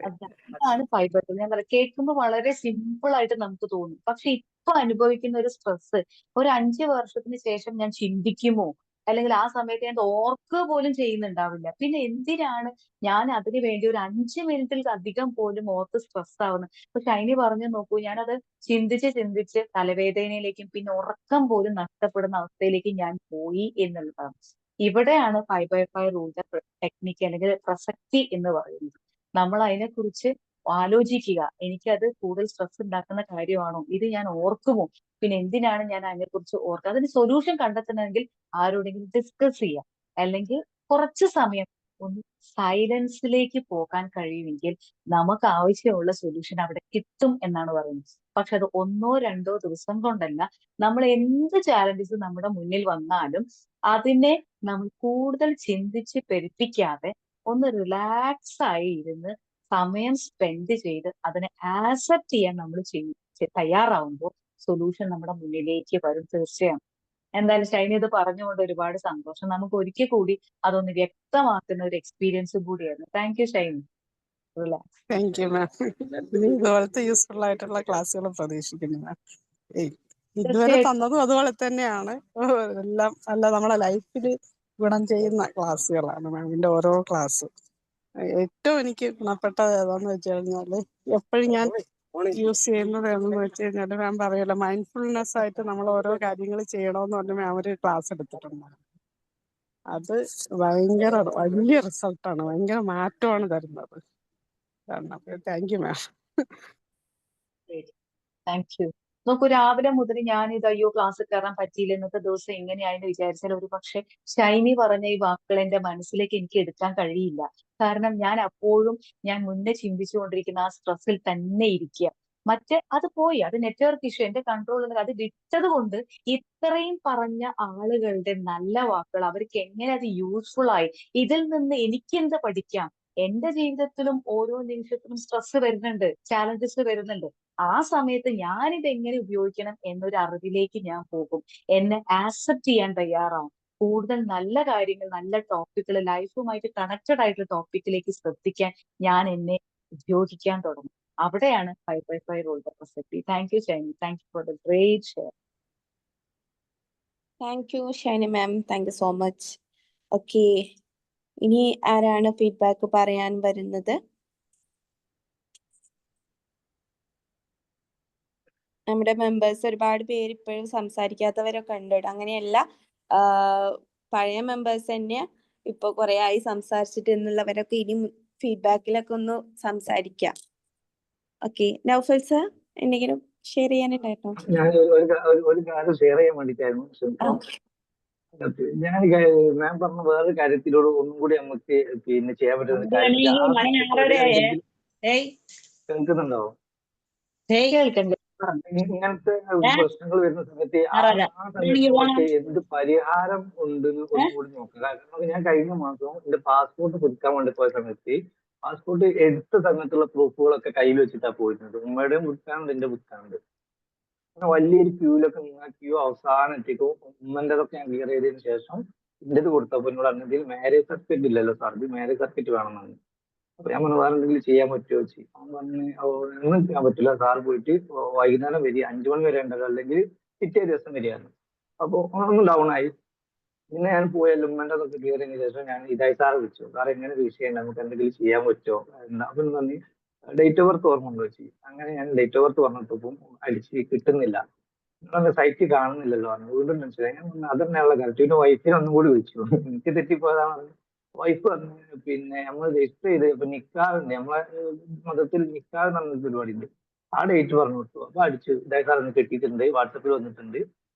അതാണ് ഫൈബർ. ഞാൻ പറയാം, കേൾക്കുമ്പോൾ വളരെ സിമ്പിൾ ആയിട്ട് നമുക്ക് തോന്നും. പക്ഷെ ഇപ്പൊ അനുഭവിക്കുന്ന ഒരു സ്ട്രെസ് ഒരു 5 വർഷത്തിന് ശേഷം ഞാൻ ചിന്തിക്കുമോ, അല്ലെങ്കിൽ ആ സമയത്ത് ഞാൻ ഓർക്കുക പോലും ചെയ്യുന്നുണ്ടാവില്ല. പിന്നെ എന്തിനാണ് ഞാൻ അതിനു വേണ്ടി ഒരു 5 മിനിറ്റിൽ അധികം പോലും ഓർത്ത് സ്ട്രെസ് ആവുന്നത്? ഇപ്പൊ ഷൈനി പറഞ്ഞു നോക്കൂ, ഞാനത് ചിന്തിച്ച് തലവേദനയിലേക്കും പിന്നെ ഉറക്കം പോലും നഷ്ടപ്പെടുന്ന അവസ്ഥയിലേക്ക് ഞാൻ പോയി എന്നുള്ളതാണ്. ഇവിടെയാണ് 5x5 റൂളിന്റെ ടെക്നിക്ക് അല്ലെങ്കിൽ പ്രസക്തി എന്ന് പറയുന്നത്. നമ്മൾ അതിനെക്കുറിച്ച് ആലോചിക്കുക. എനിക്കത് കൂടുതൽ സ്ട്രെസ് ഉണ്ടാക്കുന്ന കാര്യമാണോ? ഇത് ഞാൻ ഓർക്കുമോ? പിന്നെ എന്തിനാണ് ഞാൻ അതിനെക്കുറിച്ച് ഓർക്കുക? അതിന് സൊല്യൂഷൻ കണ്ടെത്തണമെങ്കിൽ ആരോടെങ്കിലും ഡിസ്കസ് ചെയ്യാം. അല്ലെങ്കിൽ കുറച്ച് സമയം ഒന്ന് സൈലൻസിലേക്ക് പോകാൻ കഴിയുമെങ്കിൽ നമുക്ക് ആവശ്യമുള്ള സൊല്യൂഷൻ അവിടെ കിട്ടും എന്നാണ് പറയുന്നത്. പക്ഷെ അത് 1-2 ദിവസം കൊണ്ടല്ല. നമ്മൾ എന്ത് ചാലഞ്ചസ് നമ്മുടെ മുന്നിൽ വന്നാലും അതിനെ നമ്മൾ കൂടുതൽ ചിന്തിച്ച് പെരുപ്പിക്കാതെ ഒന്ന് റിലാക്സ് ആയി ഇരുന്ന് സമയം സ്പെൻഡ് ചെയ്ത് അതിനെ ആക്സെപ്റ്റ് ചെയ്യാൻ നമ്മൾ തയ്യാറാവുമ്പോൾ സൊല്യൂഷൻ നമ്മുടെ മുന്നിലേക്ക് വരും തീർച്ചയായും. എന്തായാലും ഷൈനി ഇത് പറഞ്ഞുകൊണ്ട് ഒരുപാട് സന്തോഷം. നമുക്ക് ഒരിക്കൽ കൂടി അതൊന്ന് വ്യക്തമാക്കുന്ന ഒരു എക്സ്പീരിയൻസും കൂടിയായിരുന്നു. Thank you Shiny. Relax. Thank you മാം. ഇതുപോലത്തെ യൂസ്ഫുൾ ആയിട്ടുള്ള ക്ലാസ്സുകൾ പ്രതീക്ഷിക്കുന്നു മാം. ഇതുവരെ തീർച്ചയായിട്ടും. തന്നതും അതുപോലെ തന്നെയാണ്. എല്ലാം അല്ല, നമ്മളെ ലൈഫിൽ ഗുണം ചെയ്യുന്ന ക്ലാസ്സുകളാണ് മാമിന്റെ ഓരോ ക്ലാസ്. ഏറ്റവും എനിക്ക് ഗുണപ്പെട്ടത് ഏതാന്ന് വെച്ച് കഴിഞ്ഞാല്, എപ്പോഴും ഞാൻ യൂസ് ചെയ്യുന്നത് എന്ന് വെച്ച് കഴിഞ്ഞാല്, മാം പറയുമല്ലോ മൈൻഡ്ഫുൾനെസ് ആയിട്ട് നമ്മൾ ഓരോ കാര്യങ്ങൾ ചെയ്യണമെന്ന് പറഞ്ഞ് മാം ഒരു ക്ലാസ് എടുത്തിട്ടുണ്ട്. അത് ഭയങ്കര വലിയ റിസൾട്ടാണ്, ഭയങ്കര മാറ്റമാണ് തരുന്നത്. Thank you ma'am. Thank U. നോക്കൂ, രാവിലെ മുതൽ ഞാൻ ഇത് അയ്യോ ക്ലാസ്സിൽ കയറാൻ പറ്റിയില്ല, ഇന്നത്തെ ദിവസം എങ്ങനെയായെന്ന് വിചാരിച്ചാൽ ഒരു പക്ഷെ ഷൈനി പറഞ്ഞ ഈ വാക്കുകൾ എന്റെ മനസ്സിലേക്ക് എനിക്ക് എടുക്കാൻ കഴിയില്ല. കാരണം ഞാൻ അപ്പോഴും ഞാൻ മുന്നേ ചിന്തിച്ചുകൊണ്ടിരിക്കുന്ന ആ സ്ട്രെസ്സിൽ തന്നെ ഇരിക്കുക. അത് പോയി, അത് നെറ്റ്വർക്ക് ഇഷ്യൂ, എന്റെ കൺട്രോളിൽ അത് വിട്ടത് കൊണ്ട് ഇത്രയും പറഞ്ഞ ആളുകളുടെ നല്ല വാക്കുകൾ അവർക്ക് എങ്ങനെ അത് യൂസ്ഫുൾ ആയി, ഇതിൽ നിന്ന് എനിക്ക് എന്ത് പഠിക്കാം? എന്റെ ജീവിതത്തിലും ഓരോ നിമിഷത്തിലും സ്ട്രെസ് വരുന്നുണ്ട്, ചാലഞ്ചസ് വരുന്നുണ്ട്. ആ സമയത്ത് ഞാനിത് എങ്ങനെ ഉപയോഗിക്കണം എന്നൊരു അറിവിലേക്ക് ഞാൻ പോകും. എന്നെ ആക്സെപ്റ്റ് ചെയ്യാൻ തയ്യാറാവും. കൂടുതൽ നല്ല കാര്യങ്ങൾ, നല്ല ടോപ്പിക്കുകൾ, ലൈഫുമായിട്ട് കണക്റ്റഡ് ആയിട്ടുള്ള ടോപ്പിക്കിലേക്ക് ശ്രദ്ധിക്കാൻ ഞാൻ എന്നെ ഉപയോഗിക്കാൻ തുടങ്ങും. അവിടെയാണ് 5x5 റൂളിന്റെ പ്രസക്തി. Thank you Shiny. Thank you for the great share. Thank you Shiny ma'am. Thank you so much. Okay, ഇനി ആരാണ് ഫീഡ്ബാക്ക് പറയാൻ വരുന്നത്? നമ്മുടെ മെമ്പേഴ്സ് ഒരുപാട് പേര് ഇപ്പോഴും സംസാരിക്കാത്തവരൊക്കെ ഉണ്ട്. അങ്ങനെയല്ല, പഴയ മെമ്പേഴ്സ് തന്നെ ഇപ്പൊ കുറെ ആയി സംസാരിച്ചിട്ട് എന്നുള്ളവരൊക്കെ ഇനി ഫീഡ്ബാക്കിലൊക്കെ ഒന്ന് സംസാരിക്കാം. ഓക്കെ, നൗഫൽ സർ എന്തെങ്കിലും ഷെയർ ചെയ്യാനുണ്ടായിരുന്നോ? ഞാൻ ഒരു കാര്യം ഷെയർ ചെയ്യാൻ വേണ്ടിയിട്ടായിരുന്നു. ക്ഷമിക്കണം. ഞാൻ മാം പറഞ്ഞ വേറൊരു കാര്യത്തിലൂടെ ഒന്നും കൂടി നമുക്ക് പിന്നെ ചെയ്യാൻ പറ്റുന്ന കാര്യം, കേൾക്കുന്നുണ്ടോ? കേൾക്കണ്ടേ? ഇങ്ങനത്തെ പ്രശ്നങ്ങൾ വരുന്ന സമയത്ത് ആ സമയത്ത് നമുക്ക് എന്ത് പരിഹാരം ഉണ്ടെന്ന് ഒന്നും കൂടി നോക്കുക. കാരണം ഞാൻ കഴിഞ്ഞ മാസം എന്റെ പാസ്പോർട്ട് പുതുക്കാൻ വേണ്ടി പോയ സമയത്ത് പാസ്പോർട്ട് എടുത്ത സമയത്തുള്ള പ്രൂഫുകളൊക്കെ കയ്യിൽ വെച്ചിട്ടാണ് പോയിരുന്നത്. ഉമ്മയുടെയും പുതുക്കാനുണ്ട്, എന്റെ പുതുക്കാനുണ്ട്. അങ്ങനെ വലിയൊരു ക്യൂലൊക്കെ നിങ്ങൾ ക്യൂ അവസാനം എത്തിക്കും. ഉമ്മൻ്റെതൊക്കെ ഞാൻ ക്ലിയർ ചെയ്തതിനു ശേഷം ഇന്റേത് കൊടുത്തപ്പോൾ എന്നോട് അങ്ങനെ മാരേജ് സർട്ടിഫിക്കറ്റ് ഇല്ലല്ലോ സാർ, ഇത് മാരേജ് സർട്ടിഫിക്കറ്റ് വേണമെന്നാണ്. അപ്പൊ ഞാൻ പറഞ്ഞു വേറെ എന്തെങ്കിലും ചെയ്യാൻ പറ്റുമോ വെച്ച്. അവൻ പറഞ്ഞ് ഒന്നും ചെയ്യാൻ പറ്റില്ല, സാർ പോയിട്ട് വൈകുന്നേരം വരിക, 5 മണി വരെ ഉണ്ടല്ലോ, അല്ലെങ്കിൽ പിറ്റേ ദിവസം വരികയാണ്. അപ്പൊ ഒന്ന് ഡൗൺ ആയി. പിന്നെ ഞാൻ പോയ ലുമ്മൻ്റെതൊക്കെ കയറിയതിന് ശേഷം ഞാൻ ഇതായി സാറെ വിളിച്ചു. സാർ എങ്ങനെ വിഷയം നമുക്ക് എന്തെങ്കിലും ചെയ്യാൻ പറ്റുമോ എന്താ അപ്പം പറഞ്ഞ് ഡേറ്റ് ഓഫ് ബർത്ത് ഓർമ്മ ഉണ്ടോ വെച്ച്. അങ്ങനെ ഞാൻ ഡേറ്റ് ഓഫ് ബർത്ത് പറഞ്ഞിട്ടപ്പം അടിച്ച് കിട്ടുന്നില്ല. നിങ്ങളെ സൈറ്റ് കാണുന്നില്ലല്ലോ പറഞ്ഞു. വീണ്ടും മനസ്സിലായി. ഞാൻ പറഞ്ഞു അത് തന്നെയുള്ള കാര്യം. പിന്നെ വൈഫിനെ ഒന്നും കൂടി വിളിച്ചു. എനിക്ക് തെറ്റിപ്പോയതാണ്. വൈഫ് പറഞ്ഞു പിന്നെ നമ്മൾ രജിസ്റ്റർ ചെയ്ത് ഇപ്പൊ നിക്കാഹുണ്ട് നമ്മളെ മതത്തിൽ നിക്കാഹ് എന്ന് പറഞ്ഞൊരു പരിപാടി ഉണ്ട്. ആ ഡേറ്റ് പറഞ്ഞു കൊടുത്തു. അപ്പൊ അടിച്ചു ഇതായി സാർ ഒന്ന് കിട്ടിയിട്ടുണ്ട്, വാട്സപ്പിൽ വന്നിട്ടുണ്ട്,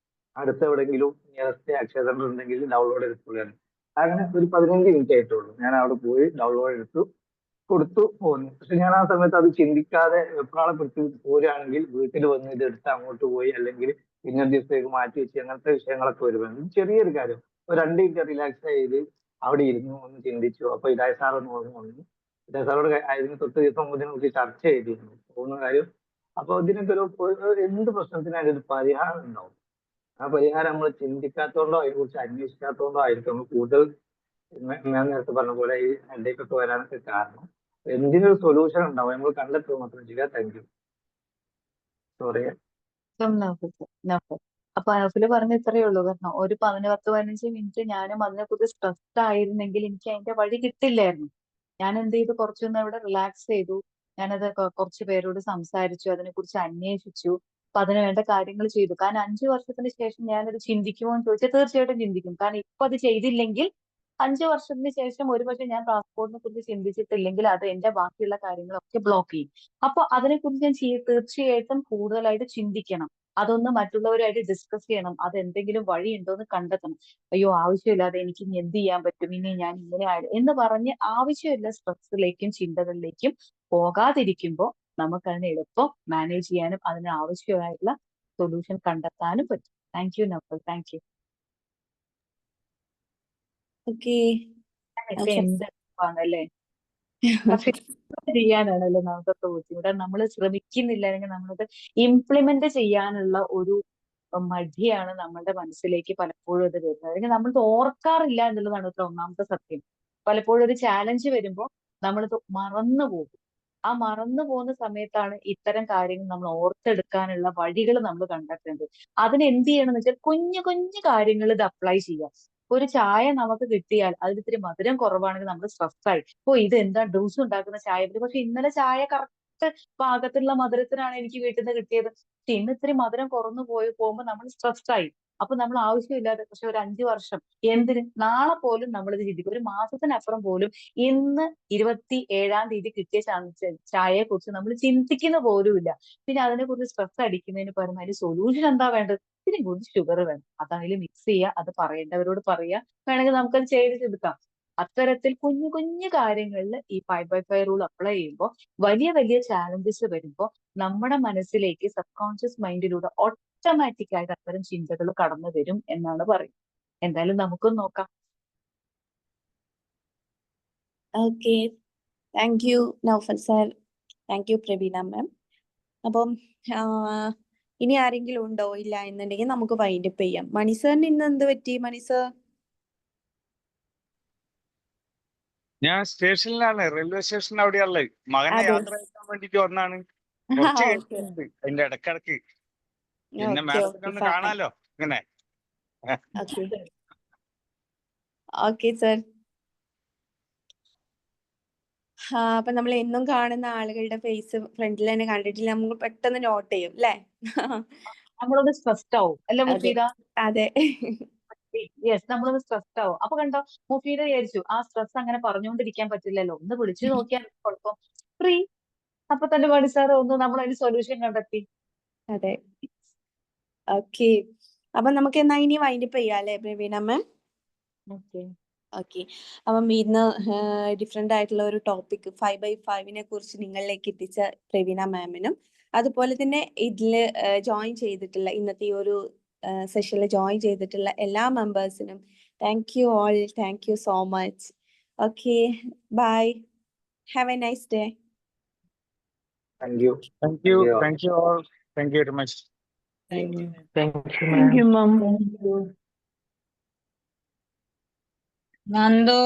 അടുത്ത എവിടെയെങ്കിലും നിയറസ്റ്റ് അക്ഷയ സെന്റർ ഉണ്ടെങ്കിൽ ഡൗൺലോഡ് എടുത്തുള്ളൂ. അങ്ങനെ ഒരു 15 മിനിറ്റ് ആയിട്ടുള്ളൂ. ഞാൻ അവിടെ പോയി ഡൗൺലോഡ് എടുത്തു, കൊടുത്തു, പോന്നു. പക്ഷെ ഞാൻ ആ സമയത്ത് അത് ചിന്തിക്കാതെ വെപ്രാളപ്പെടുത്തി പോരുകയാണെങ്കിൽ വീട്ടിൽ വന്ന് ഇത് എടുത്ത് അങ്ങോട്ട് പോയി അല്ലെങ്കിൽ ഇന്നൊരു ദിവസത്തേക്ക് മാറ്റി വെച്ച് അങ്ങനത്തെ വിഷയങ്ങളൊക്കെ വരുവാണ്. ചെറിയൊരു കാര്യം, ഒരു 2 മിനിറ്റ് റിലാക്സ് ചെയ്ത് അവിടെ ഇരുന്നു ഒന്ന് ചിന്തിച്ചു. അപ്പൊ ഇതായ സാർ ഒന്ന് ഓർമ്മ വന്നു. ഇതായ സാറോട് അതിന് തൊട്ട് ദിവസം മുതൽ നമുക്ക് ചർച്ച ചെയ്തിരുന്നു പോകുന്ന കാര്യം. അപ്പൊ ഇതിനൊക്കെ എന്ത് പ്രശ്നത്തിനായാലും ഒരു പരിഹാരം ഉണ്ടാവും. ആ പരിഹാരം നമ്മൾ ചിന്തിക്കാത്തോണ്ടോ അതിനെക്കുറിച്ച് അന്വേഷിക്കാത്തോണ്ടോ ആയിരിക്കും നമ്മൾ കൂടുതൽ ഞാൻ നേരത്തെ പറഞ്ഞ പോലെ ഈ ഹെഡേക്ക് ഒക്കെ വരാനൊക്കെ കാരണം. എന്തിനൊരു സൊല്യൂഷൻ ഉണ്ടാവും, നമ്മൾ കണ്ടെത്തുക മാത്രം ചെയ്യുക. Thank you. സോറി. അപ്പൊ നൗഫല് പറഞ്ഞ ഇത്രയേ ഉള്ളൂ. കാരണം ഒരു 10-15 മിനിറ്റ് ഞാനും അതിനെക്കുറിച്ച് സ്ട്രെസ്ഡ് ആയിരുന്നെങ്കിൽ എനിക്ക് അതിന്റെ വഴി കിട്ടില്ലായിരുന്നു. ഞാൻ എന്ത് ചെയ്തു, കുറച്ചൊന്ന് അവിടെ റിലാക്സ് ചെയ്തു. ഞാനത് കുറച്ച് പേരോട് സംസാരിച്ചു, അതിനെക്കുറിച്ച് അന്വേഷിച്ചു. അപ്പൊ അതിന് വേണ്ട കാര്യങ്ങൾ ചെയ്തു. കാരണം 5 വർഷത്തിന് ശേഷം ഞാനത് ചിന്തിക്കുമോ എന്ന് ചോദിച്ചാൽ തീർച്ചയായിട്ടും ചിന്തിക്കും. കാരണം ഇപ്പൊ അത് ചെയ്തില്ലെങ്കിൽ 5 വർഷത്തിന് ശേഷം ഒരുപക്ഷെ ഞാൻ പാസ്പോർട്ടിനെ കുറിച്ച് ചിന്തിച്ചിട്ടില്ലെങ്കിൽ അത് എന്റെ ബാക്കിയുള്ള കാര്യങ്ങളൊക്കെ ബ്ലോക്ക് ചെയ്യും. അപ്പൊ അതിനെക്കുറിച്ച് ഞാൻ തീർച്ചയായിട്ടും കൂടുതലായിട്ട് ചിന്തിക്കണം. അതൊന്ന് മറ്റുള്ളവരായിട്ട് ഡിസ്കസ് ചെയ്യണം. അത് എന്തെങ്കിലും വഴിയുണ്ടോ എന്ന് കണ്ടെത്തണം. അയ്യോ ആവശ്യമില്ലാതെ എനിക്ക് ഇനി എന്ത് ചെയ്യാൻ പറ്റും, ഇനി ഞാൻ ഇങ്ങനെ എന്ന് പറഞ്ഞ് ആവശ്യമില്ല സ്ട്രെസ്സിലേക്കും ചിന്തകളിലേക്കും പോകാതിരിക്കുമ്പോൾ നമുക്കതിനെ എളുപ്പം മാനേജ് ചെയ്യാനും അതിന് ആവശ്യമായിട്ടുള്ള സൊല്യൂഷൻ കണ്ടെത്താനും പറ്റും. Thank you Naufal. Thank you. Okay. ഇപ്പൊ എന്ത് ആണല്ലേ, പക്ഷെ ചെയ്യാനാണല്ലോ നമുക്കൊക്കെ ബുദ്ധിമുട്ട്. നമ്മൾ ശ്രമിക്കുന്നില്ല, അല്ലെങ്കിൽ നമ്മളത് ഇംപ്ലിമെന്റ് ചെയ്യാനുള്ള ഒരു മടിയാണ് നമ്മളുടെ മനസ്സിലേക്ക് പലപ്പോഴും അത് വരുന്നത്. അല്ലെങ്കിൽ നമ്മളിത് ഓർക്കാറില്ല എന്നുള്ളതാണ് ഇത്ര ഒന്നാമത്തെ സത്യം. പലപ്പോഴും ഒരു ചാലഞ്ച് വരുമ്പോൾ നമ്മളിത് മറന്നു പോകും. ആ മറന്നു പോകുന്ന സമയത്താണ് ഇത്തരം കാര്യങ്ങൾ നമ്മൾ ഓർത്തെടുക്കാനുള്ള വഴികൾ നമ്മൾ കണ്ടെത്തേണ്ടത്. അതിന് എന്ത് ചെയ്യണം എന്ന് വെച്ചാൽ കുഞ്ഞു കുഞ്ഞു കാര്യങ്ങൾ ഇത് അപ്ലൈ ചെയ്യാം. ഒരു ചായ നമുക്ക് കിട്ടിയാൽ അതിൽ ഇത്തിരി മധുരം കുറവാണെങ്കിൽ നമ്മൾ സ്ട്രെസ്സായി, ഓ ഇത് എന്താ ഡ്യൂസ് ഉണ്ടാക്കുന്ന ചായ, പക്ഷെ ഇന്നലെ ചായ കറക്റ്റ് പാകത്തിലുള്ള മധുരത്തിനാണ് എനിക്ക് വീട്ടിൽ നിന്ന് കിട്ടിയത്. പക്ഷെ ഇന്ന് ഇത്തിരി മധുരം കുറഞ്ഞു പോകുമ്പോൾ നമ്മൾ സ്ട്രെസ്സായി. അപ്പൊ നമ്മൾ ആവശ്യമില്ലാതെ പക്ഷെ ഒരു 5 വർഷം എന്തിന്, നാളെ പോലും നമ്മൾ ഇത് ചിന്തിക്കും. ഒരു മാസത്തിനപ്പുറം പോലും ഇന്ന് 27-ാം തീയതി കിട്ടിയ ചായയെ കുറിച്ച് നമ്മൾ ചിന്തിക്കുന്ന പോലുമില്ല. പിന്നെ അതിനെ കുറിച്ച് സ്ട്രെസ് അടിക്കുന്നതിന് പകരം അതിന് സൊല്യൂഷൻ എന്താ വേണ്ടത്, ഇതിന് കുറച്ച് ഷുഗർ വേണം, അതതിൽ മിക്സ് ചെയ്യുക, അത് പറയേണ്ടവരോട് പറയുക, വേണമെങ്കിൽ നമുക്കത് ചെയ്തെടുക്കാം. അത്തരത്തിൽ കുഞ്ഞു കുഞ്ഞു കാര്യങ്ങളിൽ ഈ 5/5 റൂൾ അപ്ലൈ ചെയ്യുമ്പോൾ വലിയ വലിയ ചാലഞ്ചസ് വരുമ്പോൾ നമ്മുടെ മനസ്സിലേക്ക് സബ് കോൺഷ്യസ് മൈൻഡിലൂടെ ഓട്ടോമാറ്റിക് ആയിട്ട് അത്തരം ചിന്തകൾ കടന്നു വരും എന്നാണ് പറയുന്നത്. എന്തായാലും നമുക്കും നോക്കാം. Okay. Thank you Naufal sir. Thank you Praveena ma'am. അപ്പം ഇനി ആരെങ്കിലും ഉണ്ടോ? ഇല്ല എന്നുണ്ടെങ്കിൽ നമുക്ക് വൈൻഡപ്പ് ചെയ്യാം. മണി സാറിന് ഇന്ന് എന്ത് പറ്റി? മണി സാർ ഞാൻ സ്റ്റേഷനിലാണ്, റെയിൽവേ സ്റ്റേഷനിൽ അവിടെയുള്ളത്. മകനെ അതെ. യാത്ര അയക്കാൻ വേണ്ടിട്ട് വന്നാണ്. കുറച്ച് ഓക്കെ കഴിഞ്ഞിട്ടുണ്ട് അതിന്റെ ഇടക്കിടക്ക്. പിന്നെ ഓക്കെ മാഡത്തിനെ ഓക്കെ ഒന്ന് ഫൈൻ. കാണാലോ ഇങ്ങനെ. Okay okay sir. അപ്പൊ നമ്മൾ എന്നും കാണുന്ന ആളുകളുടെ ഫേസ് ഫ്രണ്ടിൽ തന്നെ കണ്ടിട്ടില്ല, നമുക്ക് പെട്ടെന്ന് നോട്ട് ചെയ്യും അല്ലേ? നമ്മളൊന്ന് സ്ട്രെസ്ഡ് ആവും അല്ലെ അതെ മുഫീദ? അതെ. യെസ്, നമ്മളൊന്ന് സ്ട്രെസ്ഡ് ആവും. അപ്പൊ കണ്ടോ, മുഫീദ വിചാരിച്ചു ആ സ്ട്രെസ് അങ്ങനെ പറഞ്ഞുകൊണ്ടിരിക്കാൻ പറ്റില്ലല്ലോ, ഒന്ന് വിളിച്ചു നോക്കിയാൽ കുഴപ്പം ഫ്രീ. അപ്പൊ തന്നെ മണി സാർ ഒന്ന് നമ്മൾ അതിന് സൊല്യൂഷൻ കണ്ടെത്തി. അതെ. ഓക്കെ. അപ്പൊ നമുക്ക് എന്നാ ഇനി വൈൻഡപ്പ് ചെയ്യാം അല്ലേ പ്രവീണ മാം? ഓക്കെ. ഓക്കെ. അപ്പം ഇന്ന് ഡിഫറെന്റ് ആയിട്ടുള്ള ഒരു ടോപ്പിക് 5/5 കുറിച്ച് നിങ്ങളിലേക്ക് എത്തിച്ച പ്രവീണ മാമിനും അതുപോലെ തന്നെ ഇതില് ജോയിൻ ചെയ്തിട്ടുള്ള ഇന്നത്തെ ഈ ഒരു സെഷനിൽ ജോയിൻ ചെയ്തിട്ടുള്ള എല്ലാ മെമ്പേഴ്സിനും thank you all. Thank you so much. Okay, bye. Have a nice day. Thank you. Thank you. Thank you all. Thank you very much. Thank you thank you ma'am. Thank you. Nandu